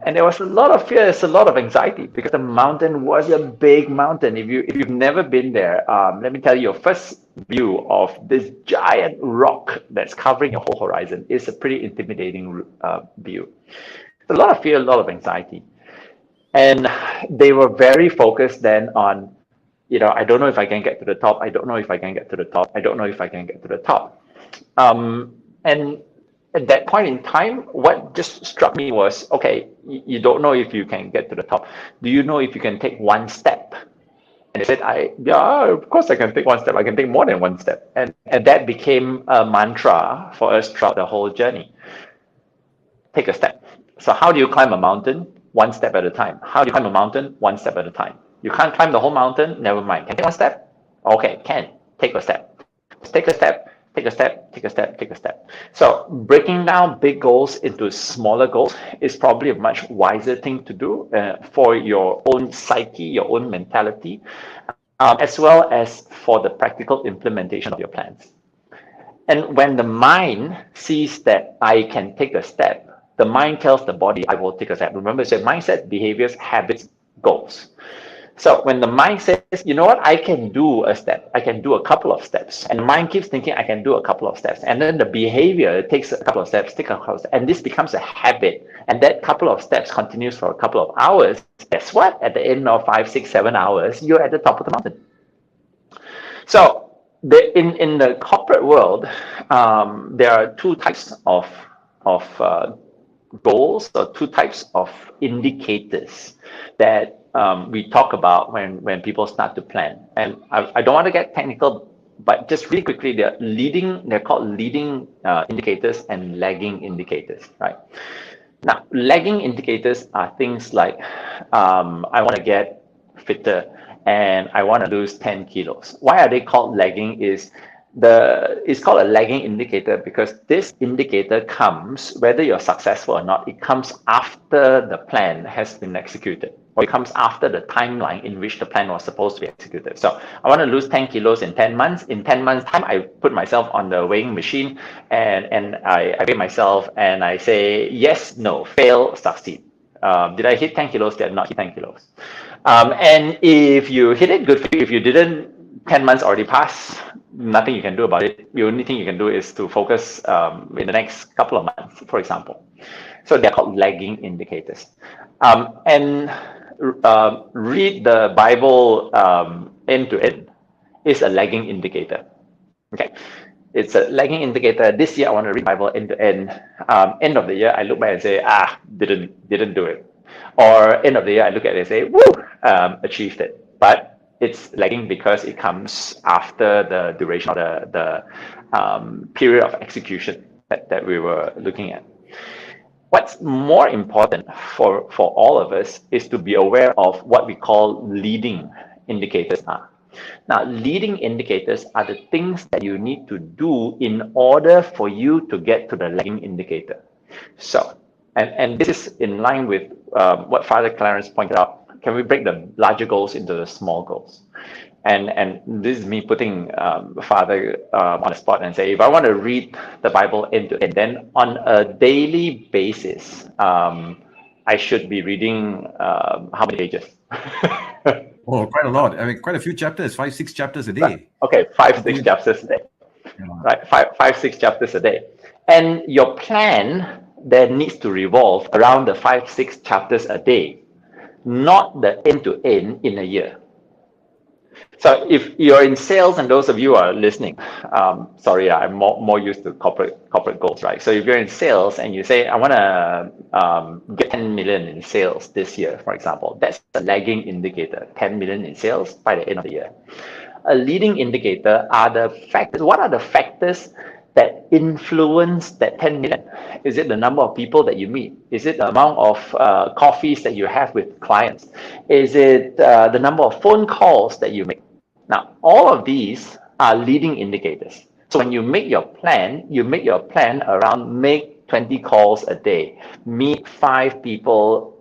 And there was a lot of fear, there's a lot of anxiety because the mountain was a big mountain. If you've never been there, let me tell you, your first view of this giant rock that's covering your whole horizon is a pretty intimidating view. A lot of fear, a lot of anxiety. And they were very focused then on, I don't know if I can get to the top. I don't know if I can get to the top. I don't know if I can get to the top. And at that point in time, what just struck me was, okay, you don't know if you can get to the top. Do you know if you can take one step? And they said, yeah, of course I can take one step. I can take more than one step. And that became a mantra for us throughout the whole journey. Take a step. So how do you climb a mountain? One step at a time. How do you climb a mountain? One step at a time. You can't climb the whole mountain? Never mind. Can you take one step? Okay, can. Take a step. Take a step. Take a step, take a step, take a step. So breaking down big goals into smaller goals is probably a much wiser thing to do for your own psyche, your own mentality, as well as for the practical implementation of your plans. And when the mind sees that I can take a step, the mind tells the body, I will take a step. Remember, it's mindset, behaviors, habits, goals. So when the mind says, you know what, I can do a step, I can do a couple of steps, and the mind keeps thinking I can do a couple of steps, and then the behavior takes a couple of steps, and this becomes a habit, and that couple of steps continues for a couple of hours. Guess what? At the end of 5, 6, 7 hours, you're at the top of the mountain. So in the corporate world, there are two types of goals, or two types of indicators that we talk about when people start to plan. And I don't want to get technical, but just really quickly, they're called leading indicators and lagging indicators, right? Now, lagging indicators are things like, I want to get fitter and I want to lose 10 kilos. Why are they called lagging? It's called a lagging indicator because this indicator comes, whether you're successful or not, it comes after the plan has been executed, or it comes after the timeline in which the plan was supposed to be executed. So I want to lose 10 kilos in 10 months. In 10 months time, I put myself on the weighing machine and I weigh myself and I say, yes, no, fail, succeed. Did I hit 10 kilos? Did I not hit 10 kilos? And if you hit it, good for you. If you didn't, 10 months already passed, nothing you can do about it. The only thing you can do is to focus in the next couple of months, for example. So they're called lagging indicators. And read the Bible end to end is a lagging indicator. Okay, it's a lagging indicator. This year I want to read the Bible end to end. End of the year I look back and say, didn't do it. Or end of the year I look at it and say, woo, achieved it. But it's lagging because it comes after the duration of the period of execution that we were looking at. What's more important for all of us is to be aware of what we call leading indicators are. Now, leading indicators are the things that you need to do in order for you to get to the lagging indicator. So, and this is in line with what Father Clarence pointed out. Can we break the larger goals into the small goals? And this is me putting Father on the spot and say, if I want to read the Bible end to end, then on a daily basis, I should be reading how many pages? Oh, quite a lot. I mean, quite a few chapters, 5-6 chapters a day. Okay, 5-6 chapters a day. Yeah. Right, 5-6 chapters a day. And your plan then needs to revolve around the 5-6 chapters a day, not the end to end in a year. So if you're in sales, and those of you who are listening, sorry, I'm more used to corporate goals, right? So if you're in sales and you say, I want to get 10 million in sales this year, for example, that's a lagging indicator, 10 million in sales by the end of the year. A leading indicator are the factors. What are the factors that influence that 10 million? Is it the number of people that you meet? Is it the amount of coffees that you have with clients? Is it the number of phone calls that you make? Now, all of these are leading indicators. So when you make your plan around make 20 calls a day, meet 5 people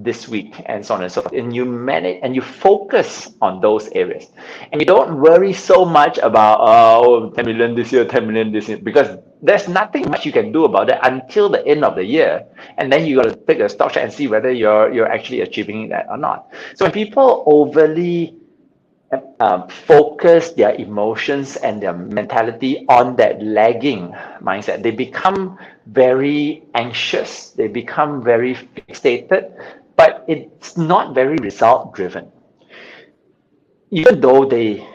this week, and so on and so forth. And you manage and you focus on those areas. And you don't worry so much about 10 million this year, 10 million this year, because there's nothing much you can do about that until the end of the year. And then you got to take a stock shot and see whether you're actually achieving that or not. So when people overly focus their emotions and their mentality on that lagging mindset, they become very anxious, they become very fixated, but it's not very result driven. Even though they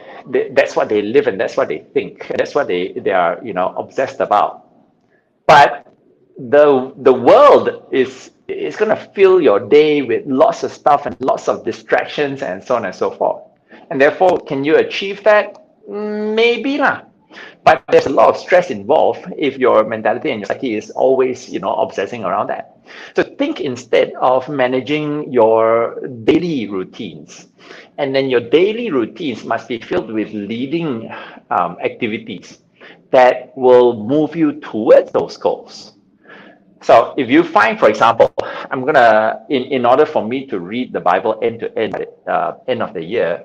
that's what they live and that's what they think, and that's what they are obsessed about. But the world is going to fill your day with lots of stuff and lots of distractions and so on and so forth. And therefore, can you achieve that? Maybe not. But there's a lot of stress involved if your mentality and your psyche is always, obsessing around that. So think instead of managing your daily routines. And then your daily routines must be filled with leading activities that will move you towards those goals. So if you find, for example, I'm going to, in order for me to read the Bible end to end at end of the year,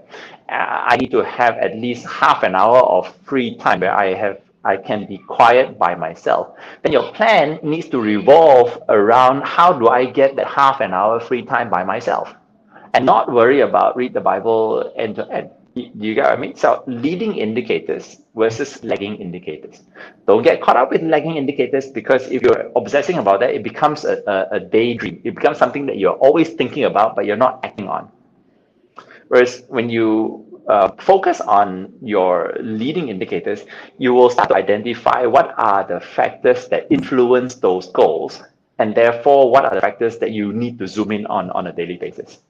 I need to have at least half an hour of free time where I can be quiet by myself. Then your plan needs to revolve around how do I get that half an hour free time by myself and not worry about read the Bible end to end. You get what I mean? So leading indicators versus lagging indicators. Don't get caught up with lagging indicators, because if you're obsessing about that, it becomes a daydream. It becomes something that you're always thinking about, but you're not acting on. Whereas when you focus on your leading indicators, you will start to identify what are the factors that influence those goals, and therefore what are the factors that you need to zoom in on a daily basis.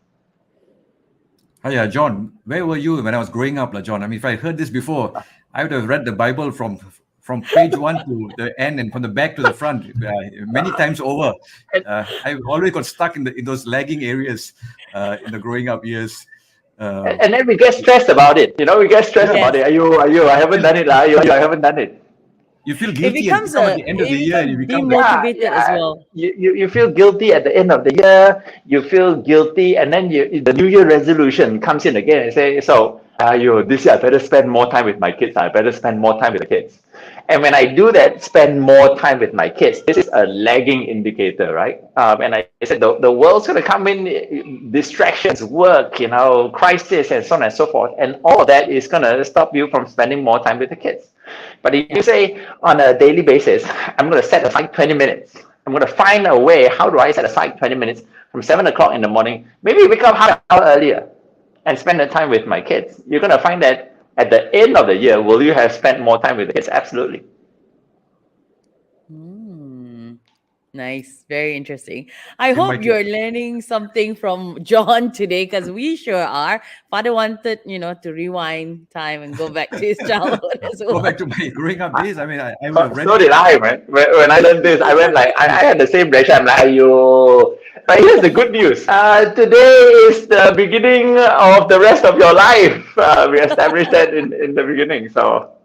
Hi, John. Where were you when I was growing up, John? I mean, if I heard this before, I would have read the Bible from page 1 to the end and from the back to the front many times over. I always got stuck in those lagging areas in the growing up years. And then we get stressed about it. We get stressed about it. Are you? I haven't done it. I haven't done it. You feel guilty at the end of the year. You become demotivated as well. You feel guilty at the end of the year. You feel guilty, and then the New Year resolution comes in again and say, "So, this year I better spend more time with my kids. I better spend more time with the kids." And when I do that, spend more time with my kids, this is a lagging indicator, right? And I said the world's going to come in, distractions, work, crisis, and so on and so forth, and all of that is going to stop you from spending more time with the kids. But if you say on a daily basis, I'm going to set aside 20 minutes. I'm going to find a way. How do I set aside 20 minutes from 7 o'clock in the morning? Maybe wake up half an hour earlier and spend the time with my kids. You're going to find that at the end of the year, will you have spent more time with the kids? Absolutely. Nice. Very interesting. I And hope Michael, you're learning something from John today because we sure are. Father wanted, to rewind time and go back to his childhood as go well. back to my growing up days. I mean, I would So, have so rented. did I, man. When I learned this, I went like, I had the same reaction. I'm like, yo. But here's the good news. Today is the beginning of the rest of your life. We established that in the beginning. So,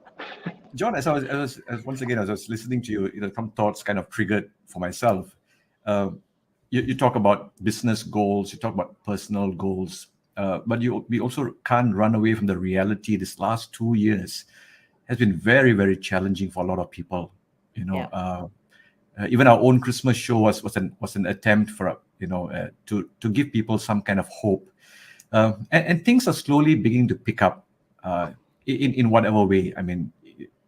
John, as once again, as I was listening to you, some thoughts kind of triggered for myself. Uh, you talk about business goals, you talk about personal goals, but we also can't run away from the reality. This last 2 years has been very, very challenging for a lot of people. Yeah. Even our own Christmas show was an attempt for to give people some kind of hope, and things are slowly beginning to pick up in whatever way. I mean,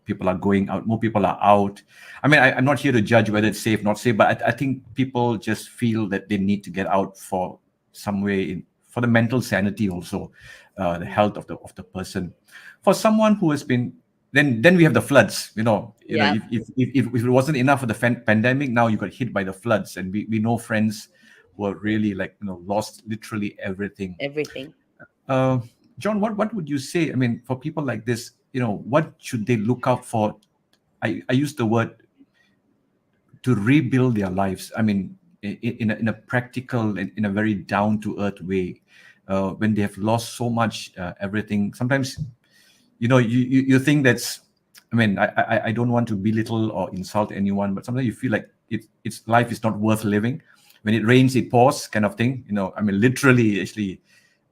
people are going out, more people are out. I mean, I'm not here to judge whether it's safe, not safe, but I think people just feel that they need to get out for some way for the mental sanity also, the health of the person. For someone who has been, then we have the floods. Yeah. If it wasn't enough for the pandemic, now you got hit by the floods, and we know friends who are really lost literally everything. Everything. John, what would you say? I mean, for people like this, what should they look out for? I use the word to rebuild their lives. I mean, in a practical, in a very down to earth way, when they have lost so much, everything. Sometimes, you think that's. I mean, I don't want to belittle or insult anyone, but sometimes you feel like it's life is not worth living. When it rains, it pours, kind of thing. I mean, literally, actually.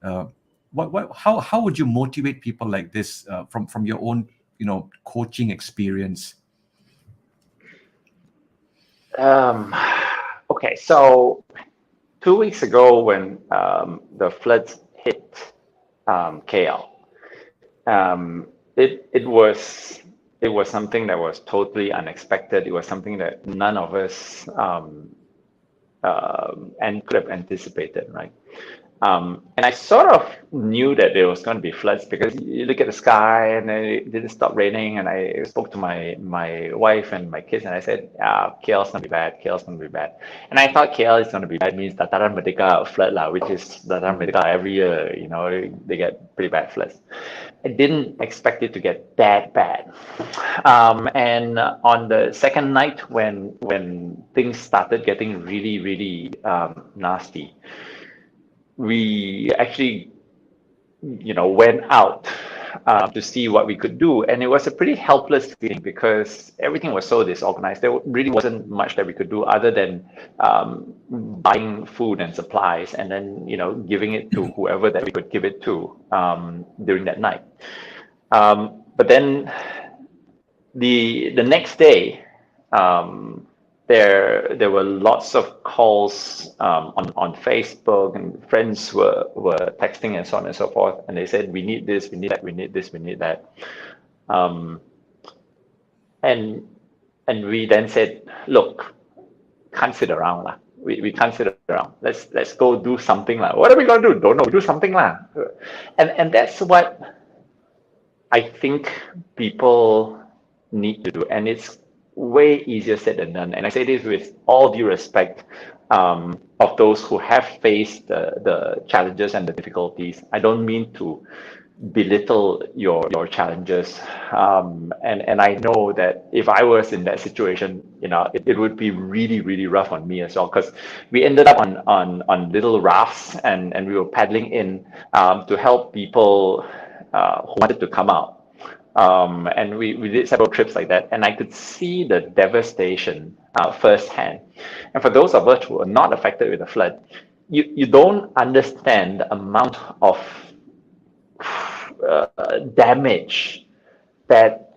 How would you motivate people like this from your own coaching experience? okay, so 2 weeks ago when the floods hit KL, it was something that was totally unexpected. It was something that none of us and could have anticipated, right? And I sort of knew that there was going to be floods because you look at the sky and it didn't stop raining. And I spoke to my wife and my kids and I said, KL's going to be bad. KL's going to be bad. And I thought KL is going to be bad means Dataran Merdeka flood, which is Dataran Merdeka every year, they get pretty bad floods. I didn't expect it to get that bad. And on the second night when things started getting really, really nasty, we actually, went out to see what we could do. And it was a pretty helpless feeling because everything was so disorganized. There really wasn't much that we could do other than buying food and supplies and then, giving it to whoever that we could give it to during that night. But then the next day, there were lots of calls on Facebook, and friends were texting and so on and so forth, and they said, we need this, we need that, we need this, we need that. And we then said, look, can't sit around. We can't sit around. Let's go do something. What are we going to do? Don't know. Do something. And that's what I think people need to do. And it's way easier said than done. And I say this with all due respect of those who have faced the challenges and the difficulties. I don't mean to belittle your challenges. And I know that if I was in that situation, it would be really, really rough on me as well, because we ended up on little rafts and we were paddling in to help people who wanted to come out. And we did several trips like that, and I could see the devastation firsthand. And for those of us who are not affected with the flood, you don't understand the amount of damage that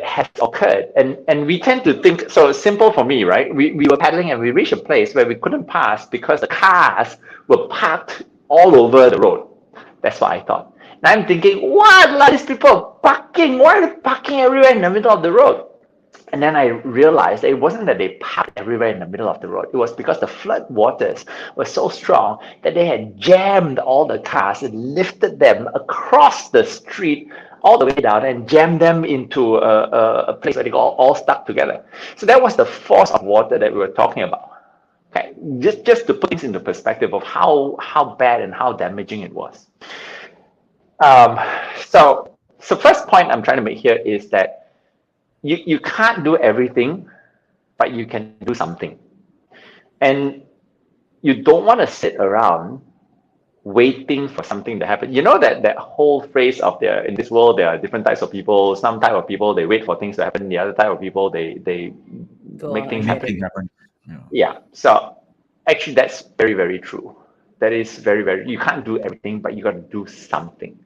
has occurred. And we tend to think, so it's simple for me, right? We were paddling and we reached a place where we couldn't pass because the cars were parked all over the road. That's what I thought. And I'm thinking, what? These people parking? Why are they parking everywhere in the middle of the road? And then I realized it wasn't that they parked everywhere in the middle of the road. It was because the flood waters were so strong that they had jammed all the cars and lifted them across the street all the way down and jammed them into a place where they got all stuck together. So that was the force of water that we were talking about. Okay, just to put things into perspective of how bad and how damaging it was. So first point I'm trying to make here is that you can't do everything, but you can do something. And you don't want to sit around waiting for something to happen. You know that whole phrase of in this world, there are different types of people. Some type of people, they wait for things to happen. The other type of people, they Go make on, things get happen. Nothing happened. Yeah. So actually, that's very, very true. That is very, very, you can't do everything, but you got to do something.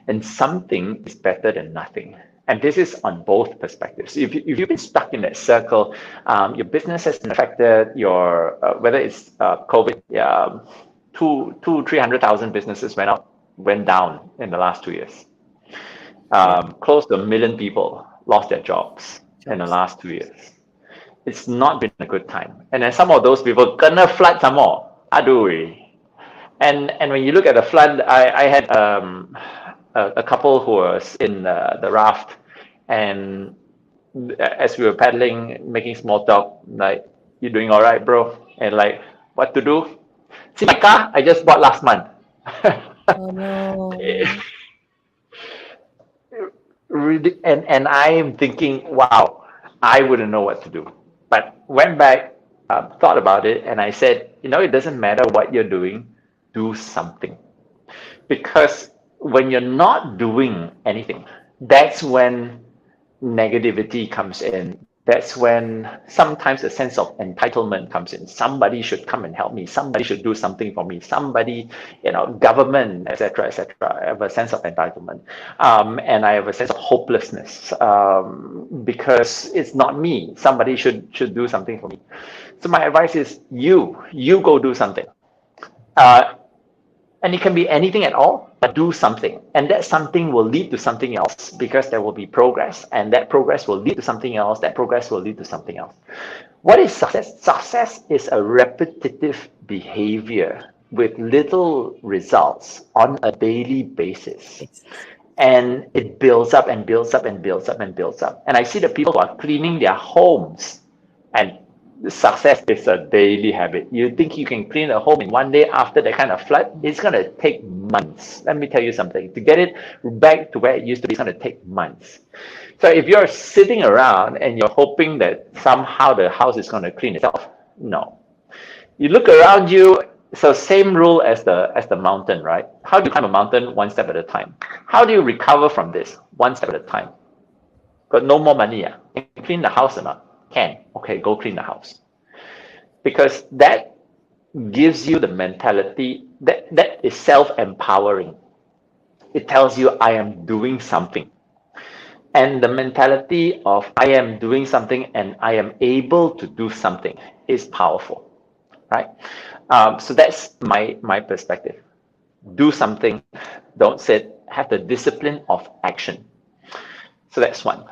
And something is better than nothing. And this is on both perspectives. If you've been stuck in that circle, your business has been affected, whether it's COVID, 300,000 businesses went down in the last 2 years. Close to 1 million people lost their jobs in the last 2 years. It's not been a good time. And then some of those people gonna flood some more. Aduh. And when you look at the flood, I had a couple who was in the raft, and as we were paddling, making small talk, like, "You doing all right, bro?" And like, "What to do? See my car? I just bought last month." Oh no. Really, and I am thinking, wow, I wouldn't know what to do. But went back, thought about it, and I said, it doesn't matter what you're doing, do something. Because when you're not doing anything, that's when negativity comes in. That's when sometimes a sense of entitlement comes in. Somebody should come and help me. Somebody should do something for me. Somebody, government, etc., etc. I have a sense of entitlement, and I have a sense of hopelessness because it's not me. Somebody should do something for me. So my advice is, you go do something. And it can be anything at all, but do something. And that something will lead to something else, because there will be progress, and that progress will lead to something else. That progress will lead to something else. What is success? Success is a repetitive behavior with little results on a daily basis. And it builds up and builds up and builds up and builds up. And I see the people who are cleaning their homes, and success is a daily habit. You think you can clean a home in one day after that kind of flood? It's going to take months. Let me tell you something. To get it back to where it used to be, it's going to take months. So if you're sitting around and you're hoping that somehow the house is going to clean itself, no. You look around you. So same rule as the mountain, right? How do you climb a mountain? One step at a time. How do you recover from this? One step at a time. Got no more money. Can you clean the house or not? Can. Okay, go clean the house. Because that gives you the mentality that is self-empowering. It tells you, I am doing something. And the mentality of I am doing something and I am able to do something is powerful, right? So that's my perspective. Do something, don't sit, have the discipline of action. So that's one.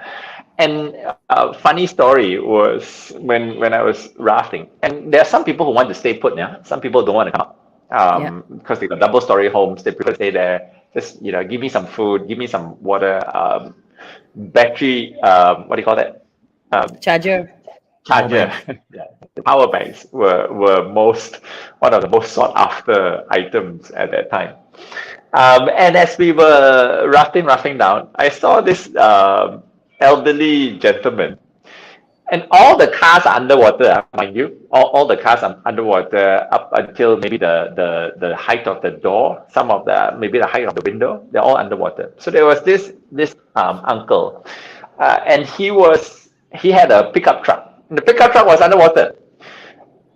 And a funny story was when I was rafting, and there are some people who want to stay put. Yeah, some people don't want to come out because they got double-story homes. They prefer to stay there. Just give me some food, give me some water, battery. What do you call that? Charger. Yeah. The power banks were one of the most sought after items at that time. And as we were rafting down, I saw this elderly gentleman, and all the cars are underwater, mind you. All the cars are underwater up until maybe the height of the door. Some of maybe the height of the window. They're all underwater. So there was this uncle, and he had a pickup truck. The pickup truck was underwater.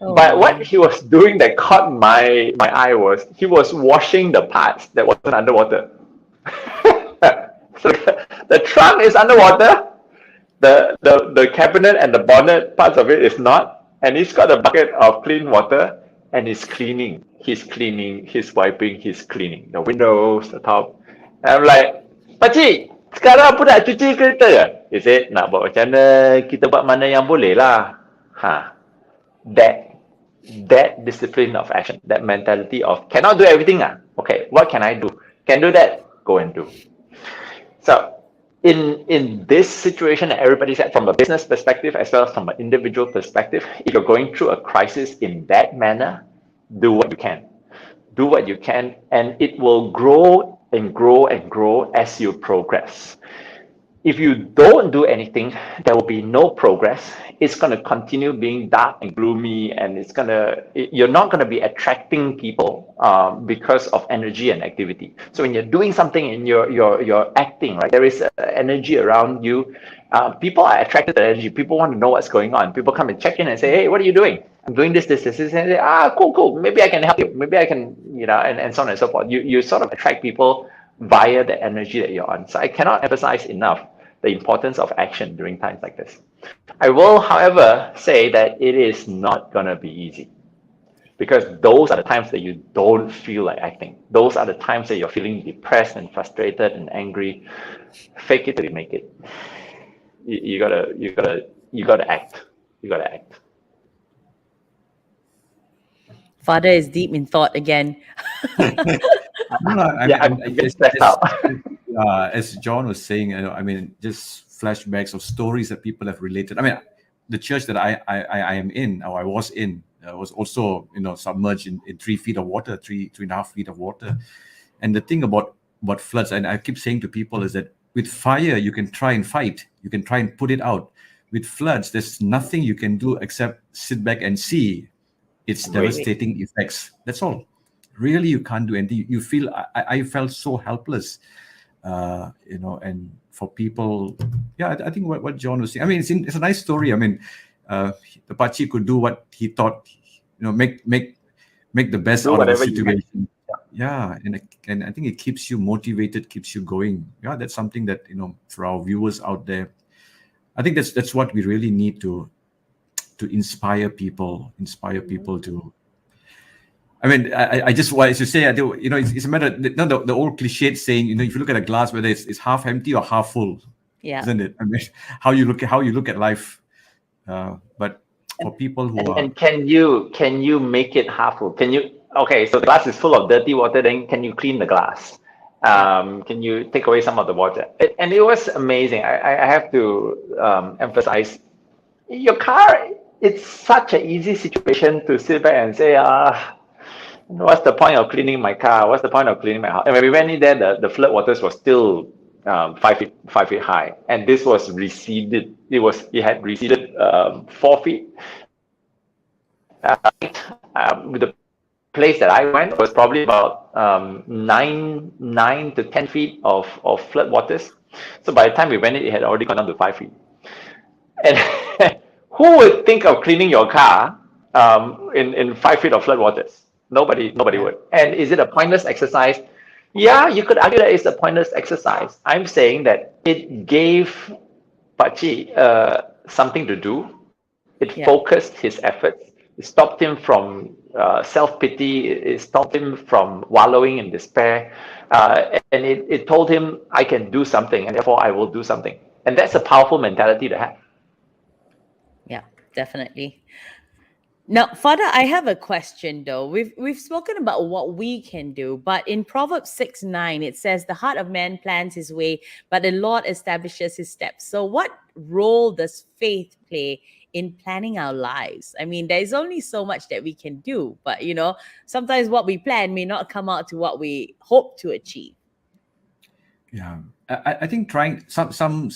Oh. But what he was doing that caught my eye was he was washing the parts that wasn't underwater. So the trunk is underwater, the cabinet and the bonnet parts of it is not, and he's got a bucket of clean water and he's cleaning. He's wiping, he's cleaning the windows, the top. And I'm like, Pakcik, sekarang apa nak cuci kereta? He said, nak buat macam mana, kita buat mana yang boleh lah. That discipline of action, that mentality of cannot do everything. Okay, what can I do? Can do that, go and do. So in this situation that everybody said, from a business perspective as well as from an individual perspective, if you're going through a crisis in that manner, do what you can. Do what you can, and it will grow and grow and grow as you progress. If you don't do anything, there will be no progress. It's going to continue being dark and gloomy, and you're not going to be attracting people because of energy and activity. So when you're doing something and you're acting, right, there is energy around you. People are attracted to energy. People want to know what's going on. People come and check in and say, "Hey, what are you doing?" "I'm doing this, and say, cool. Maybe I can help you. Maybe I can, and so on and so forth. You sort of attract people via the energy that you're on. So I cannot emphasize enough the importance of action during times like this. I will, however, say that it is not going to be easy, because those are the times that you don't feel like acting. Those are the times that you're feeling depressed and frustrated and angry. Fake it till you make it. You gotta act. You gotta act. Father is deep in thought again. As John was saying, just flashbacks of stories that people have related. The church that I am in, or I was in, was also submerged in 3 feet of water, 3.5 feet of water. And the thing about floods, and I keep saying to people, is that with fire you can try and fight, you can try and put it out. With floods, there's nothing you can do except sit back and see its devastating effects. That's all. Really, you can't do anything. You feel, I felt so helpless, and for people, I think what John was saying, it's a nice story. The Pachi could do what he thought, make the best out of the situation. And I think it keeps you motivated, keeps you going. That's something that, for our viewers out there, I think that's what we really need to inspire people to. I just wanted to say, it's a matter, the old cliched saying, if you look at a glass, whether it's half empty or half full, isn't it? How you look at life. But for people who and can you make it half full? Okay, so the glass is full of dirty water, then can you clean the glass? Can you take away some of the water? And it was amazing. I have to emphasize, your car, it's such an easy situation to sit back and say, what's the point of cleaning my car? What's the point of cleaning my house? And when we went in there, the flood waters was still 5 feet high, and this was receded. It had receded 4 feet. The place that I went was probably about 9 to 10 feet of flood waters. So by the time we went in, it had already gone down to 5 feet. And who would think of cleaning your car in 5 feet of flood waters? Nobody would. And is it a pointless exercise? Yeah, you could argue that it's a pointless exercise. I'm saying that it gave Pachi something to do. It focused his efforts. It stopped him from self-pity. It stopped him from wallowing in despair. And it told him, I can do something, and therefore I will do something. And that's a powerful mentality to have. Yeah, definitely. Now, Father, I have a question though. We've spoken about what we can do, but in Proverbs 6:9, it says, "The heart of man plans his way, but the Lord establishes his steps." So what role does faith play in planning our lives? There's only so much that we can do, but sometimes what we plan may not come out to what we hope to achieve. Yeah, I think trying some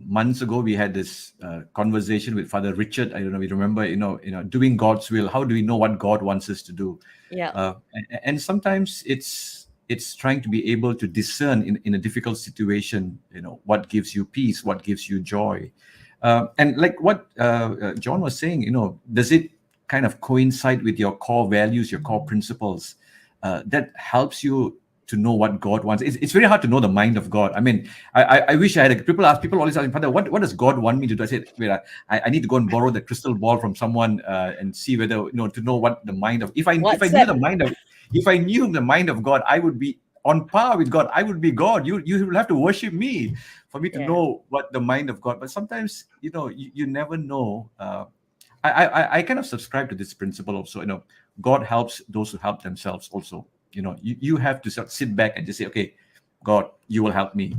months ago we had this conversation with Father Richard. I don't know if you remember. Doing God's will. How do we know what God wants us to do? Yeah. And sometimes it's trying to be able to discern in a difficult situation. What gives you peace? What gives you joy? And like what John was saying, does it kind of coincide with your core values, your core principles? That helps you to know what God wants. It's very hard to know the mind of God. I wish I had people always ask me, Father, what does God want me to do? I said, wait, I need to go and borrow the crystal ball from someone and see whether, to know what the mind of, if I knew the mind of God, I would be on par with God. I would be God. You will have to worship me for me to know what the mind of God. But sometimes, you never know. I kind of subscribe to this principle also. God helps those who help themselves also. You have to sit back and just say, okay, God, you will help me.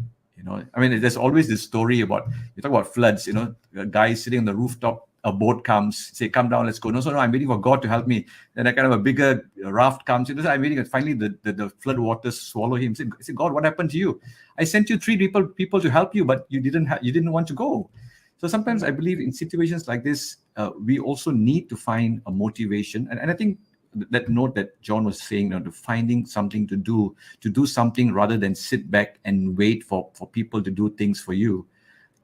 I mean, there's always this story about, you talk about floods, a guy sitting on the rooftop, a boat comes, say, come down, let's go. No, I'm waiting for God to help me. Then a kind of a bigger raft comes. I'm waiting, and finally the flood waters swallow him. I say, God, what happened to you? I sent you 3 people to help you, but you didn't want to go. So sometimes I believe in situations like this, we also need to find a motivation. And I think that note that John was saying, to finding something to do something rather than sit back and wait for people to do things for you,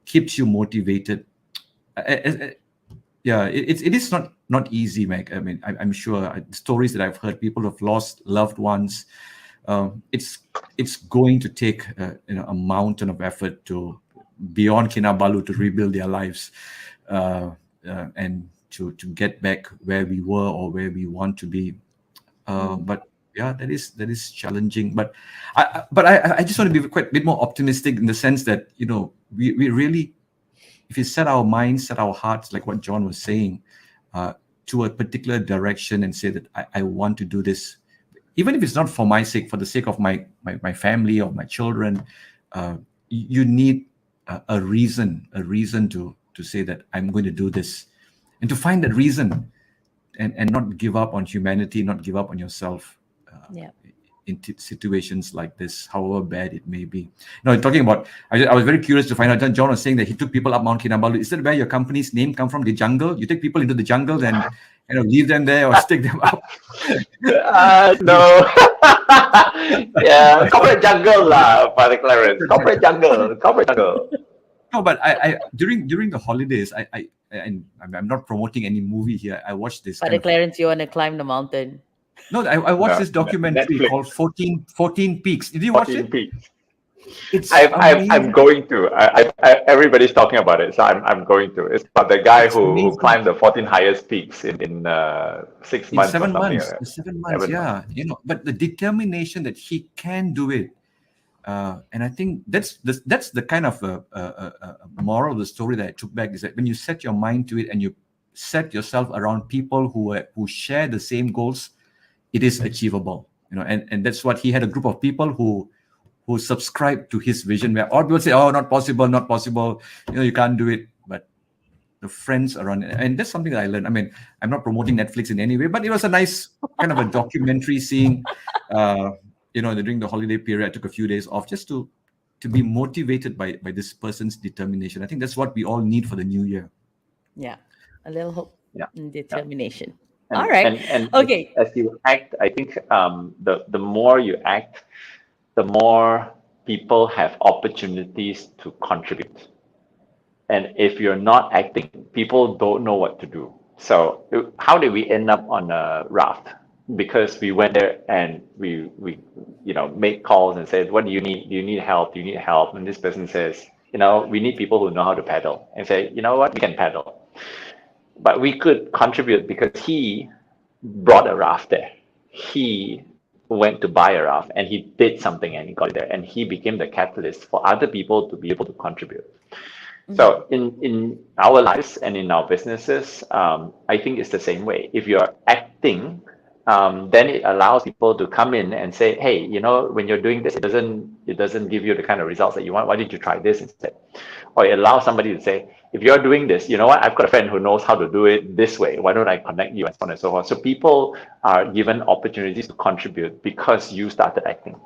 keeps you motivated. Yeah, it is not easy, Meg. I mean, I'm sure stories that I've heard, people have lost loved ones. It's going to take a mountain of effort to beyond Kinabalu to rebuild their lives, and to get back where we were or where we want to be. But yeah, that is challenging. But I just want to be quite a bit more optimistic in the sense that we really, if we set our minds, set our hearts, like what John was saying, to a particular direction and say that I want to do this, even if it's not for my sake, for the sake of my family or my children, you need a reason to say that I'm going to do this, and to find that reason, and not give up on humanity, not give up on yourself. In situations like this, however bad it may be. Talking about, I was very curious to find out, John was saying that he took people up Mount Kinabalu. Is that where your company's name come from, the jungle? You take people into the jungle and leave them there or stick them up? No. Yeah, corporate jungle Father Clarence. Corporate jungle. No, but I during the holidays, I'm not promoting any movie here. I watched this. Father Clarence, you want to climb the mountain? No, I watched this documentary Netflix. called 14 Peaks. Did you watch it? 14 Peaks. It's I'm going to. Everybody's talking about it, so I'm going to. It's about the guy who climbed the 14 highest peaks in 6 months. 7 months. Like 7 months, yeah. But the determination that he can do it, and I think that's the kind of a moral of the story that I took back, is that when you set your mind to it and you set yourself around people who share the same goals, it is achievable. And that's what he had, a group of people who subscribe to his vision, where all people say, oh, not possible, you can't do it. But the friends around, and that's something that I learned. I mean, I'm not promoting Netflix in any way, but it was a nice kind of a documentary seeing, during the holiday period, I took a few days off just to be motivated by this person's determination. I think that's what we all need for the new year. Yeah, a little hope and determination. And, all right. And okay. As you act, I think the more you act, the more people have opportunities to contribute. And if you're not acting, people don't know what to do. So how did we end up on a raft? Because we went there and we made calls and said, what do you need? Do you need help? Do you need help? And this person says, we need people who know how to paddle. And say, you know what? We can paddle. But we could contribute because he brought a raft there. He went to buy a raft and he did something and he got it there, and he became the catalyst for other people to be able to contribute. Mm-hmm. So in our lives and in our businesses, I think it's the same way. If you're acting, then it allows people to come in and say, hey, when you're doing this, it doesn't give you the kind of results that you want. Why didn't you try this instead? Or it allows somebody to say, if you're doing this, you know what? I've got a friend who knows how to do it this way. Why don't I connect you, and so on and so forth? So people are given opportunities to contribute because you started acting.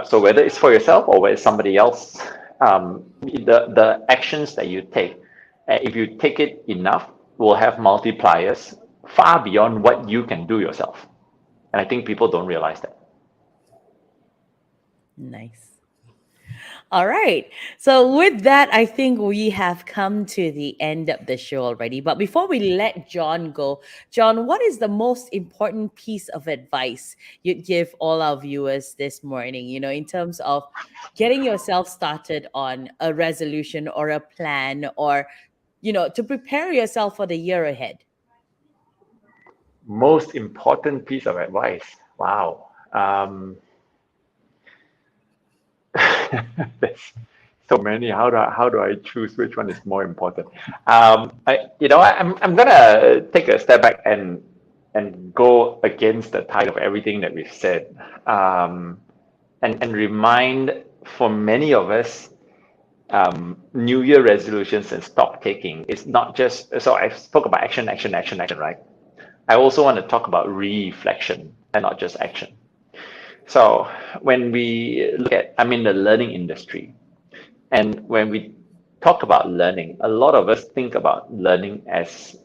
So whether it's for yourself or whether it's somebody else, the actions that you take, if you take it enough, will have multipliers far beyond what you can do yourself. And I think people don't realize that. Nice. All right. So with that, I think we have come to the end of the show already. But before we let John go, John, what is the most important piece of advice you'd give all our viewers this morning, in terms of getting yourself started on a resolution or a plan, or, to prepare yourself for the year ahead? Most important piece of advice. Wow. There's so many. How do I choose which one is more important? I'm gonna take a step back and go against the tide of everything that we've said, and remind for many of us, New Year resolutions and stock taking is not just, so I spoke about action, right? I also want to talk about reflection and not just action. So when we look at, I'm in the learning industry, and when we talk about learning, a lot of us think about learning as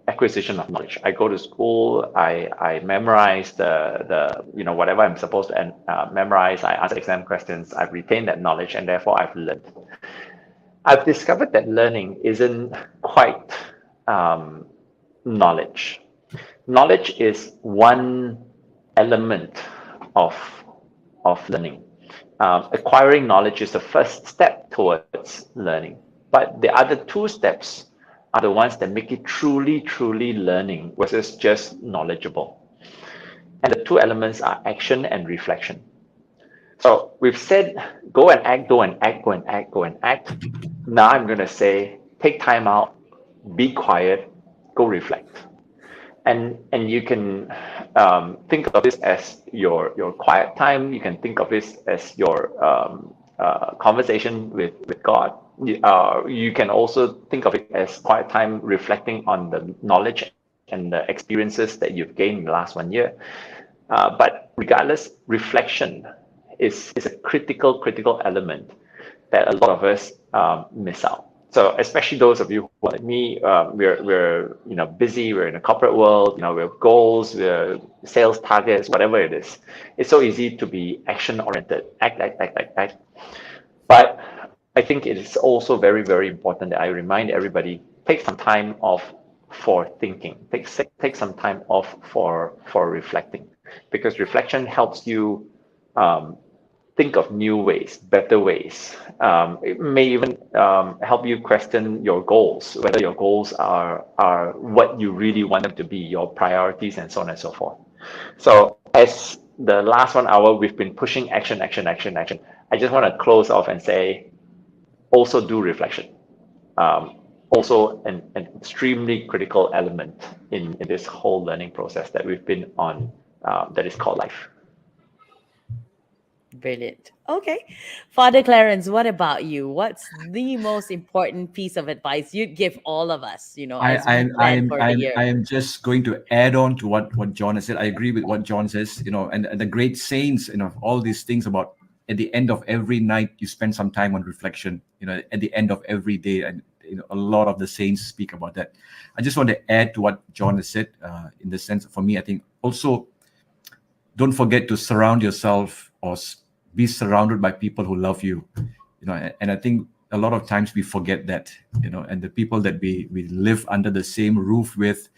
acquisition of knowledge. I go to school, I memorize the whatever I'm supposed to memorize. I answer exam questions. I've retained that knowledge, and therefore I've learned. I've discovered that learning isn't quite knowledge. Knowledge is one element of learning. Acquiring knowledge is the first step towards learning, but the other two steps are the ones that make it truly learning versus just knowledgeable. And the two elements are action and reflection. So we've said, go and act, go and act, go and act, go and act. Now I'm going to say, take time out, be quiet, go reflect. And you can think of this as your quiet time. You can think of this as your conversation with God. You can also think of it as quiet time reflecting on the knowledge and the experiences that you've gained in the last 1 year. But regardless, reflection is a critical element that a lot of us miss out. So especially those of you who are like me, we're busy, we're in a corporate world, we have goals, we have sales targets, whatever it is. It's so easy to be action oriented, act. But I think it is also very important that I remind everybody, take some time off for thinking, take some time off for reflecting, because reflection helps you think of new ways, better ways. It may even help you question your goals, whether your goals are what you really want them to be, your priorities, and so on and so forth. So as the last 1 hour, we've been pushing action. I just want to close off and say, also do reflection. Also an extremely critical element in this whole learning process that we've been on, that is called life. Brilliant. Okay. Father Clarence, what about you? What's the most important piece of advice you'd give all of us, as we plan for the year? I am just going to add on to what John has said. I agree with what John says, and the great saints, all these things about at the end of every night, you spend some time on reflection, at the end of every day. And a lot of the saints speak about that. I just want to add to what John has said, in the sense, for me, I think also don't forget to surround yourself or be surrounded by people who love you, and I think a lot of times we forget that, and the people that we live under the same roof with,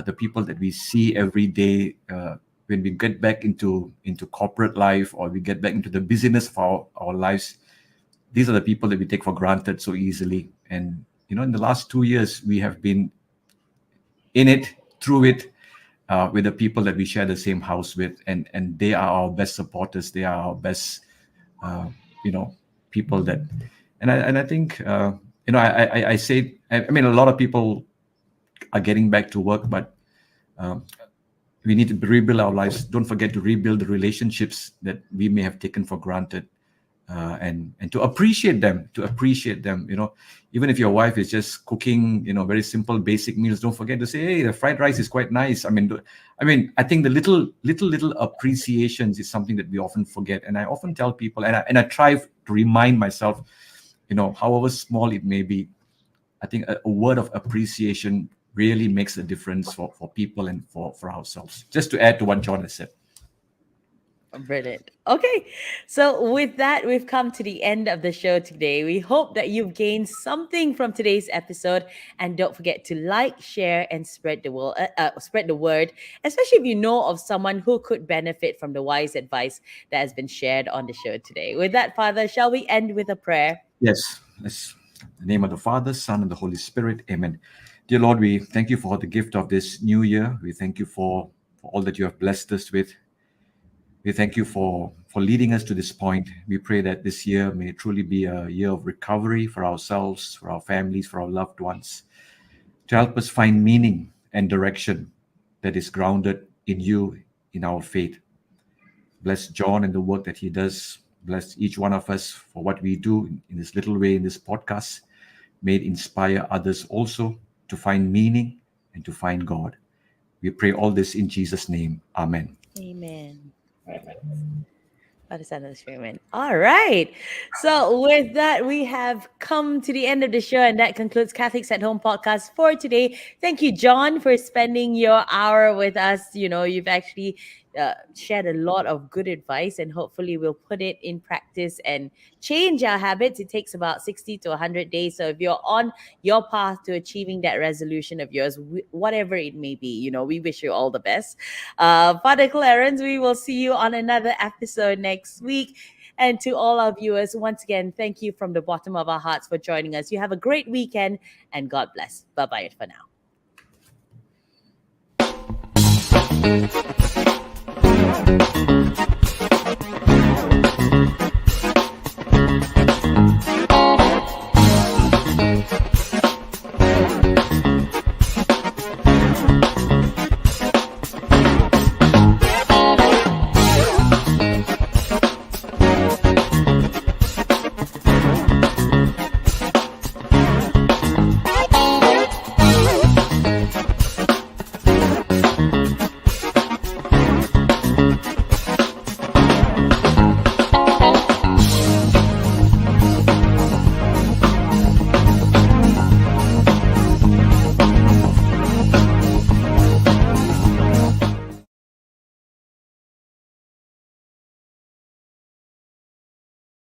the people that we see every day, when we get back into corporate life, or we get back into the busyness of our lives, these are the people that we take for granted so easily. And in the last 2 years, we have been in it, through it, with the people that we share the same house with, and they are our best supporters. They are our best, people that, and I think, I say, I mean, a lot of people are getting back to work, but we need to rebuild our lives. Don't forget to rebuild the relationships that we may have taken for granted, and to appreciate them. Even if your wife is just cooking, very simple, basic meals, don't forget to say, hey, the fried rice is quite nice. I mean, I think the little appreciations is something that we often forget. And I often tell people, and I try to remind myself, however small it may be, I think a word of appreciation really makes a difference for people and for ourselves. Just to add to what John has said. Brilliant. Okay. So with that, we've come to the end of the show today. We hope that you've gained something from today's episode, and don't forget to like, share, and spread the word, especially if you know of someone who could benefit from the wise advice that has been shared on the show today. With that, Father, shall we end with a prayer? Yes. Let's, in the name of the Father, Son, and the Holy Spirit. Amen. Dear Lord, we thank you for the gift of this new year. We thank you for all that you have blessed us with. We thank you for leading us to this point. We pray that this year may truly be a year of recovery for ourselves, for our families, for our loved ones, to help us find meaning and direction that is grounded in you, in our faith. Bless John and the work that he does Bless each one of us for what we do in this little way in this podcast. May it inspire others also to find meaning and to find God. We pray all this in Jesus' name. Amen. Amen. Amen. Father, Son, and Spirit. All right. So with that, we have come to the end of the show, and that concludes Catholics at Home podcast for today. Thank you, John, for spending your hour with us. You've actually shared a lot of good advice, and hopefully we'll put it in practice and change our habits. It takes about 60 to 100 days. So if you're on your path to achieving that resolution of yours, whatever it may be, we wish you all the best. Father Clarence, we will see you on another episode next week. And to all our viewers, once again, thank you from the bottom of our hearts for joining us. You have a great weekend, and God bless. Bye-bye for now.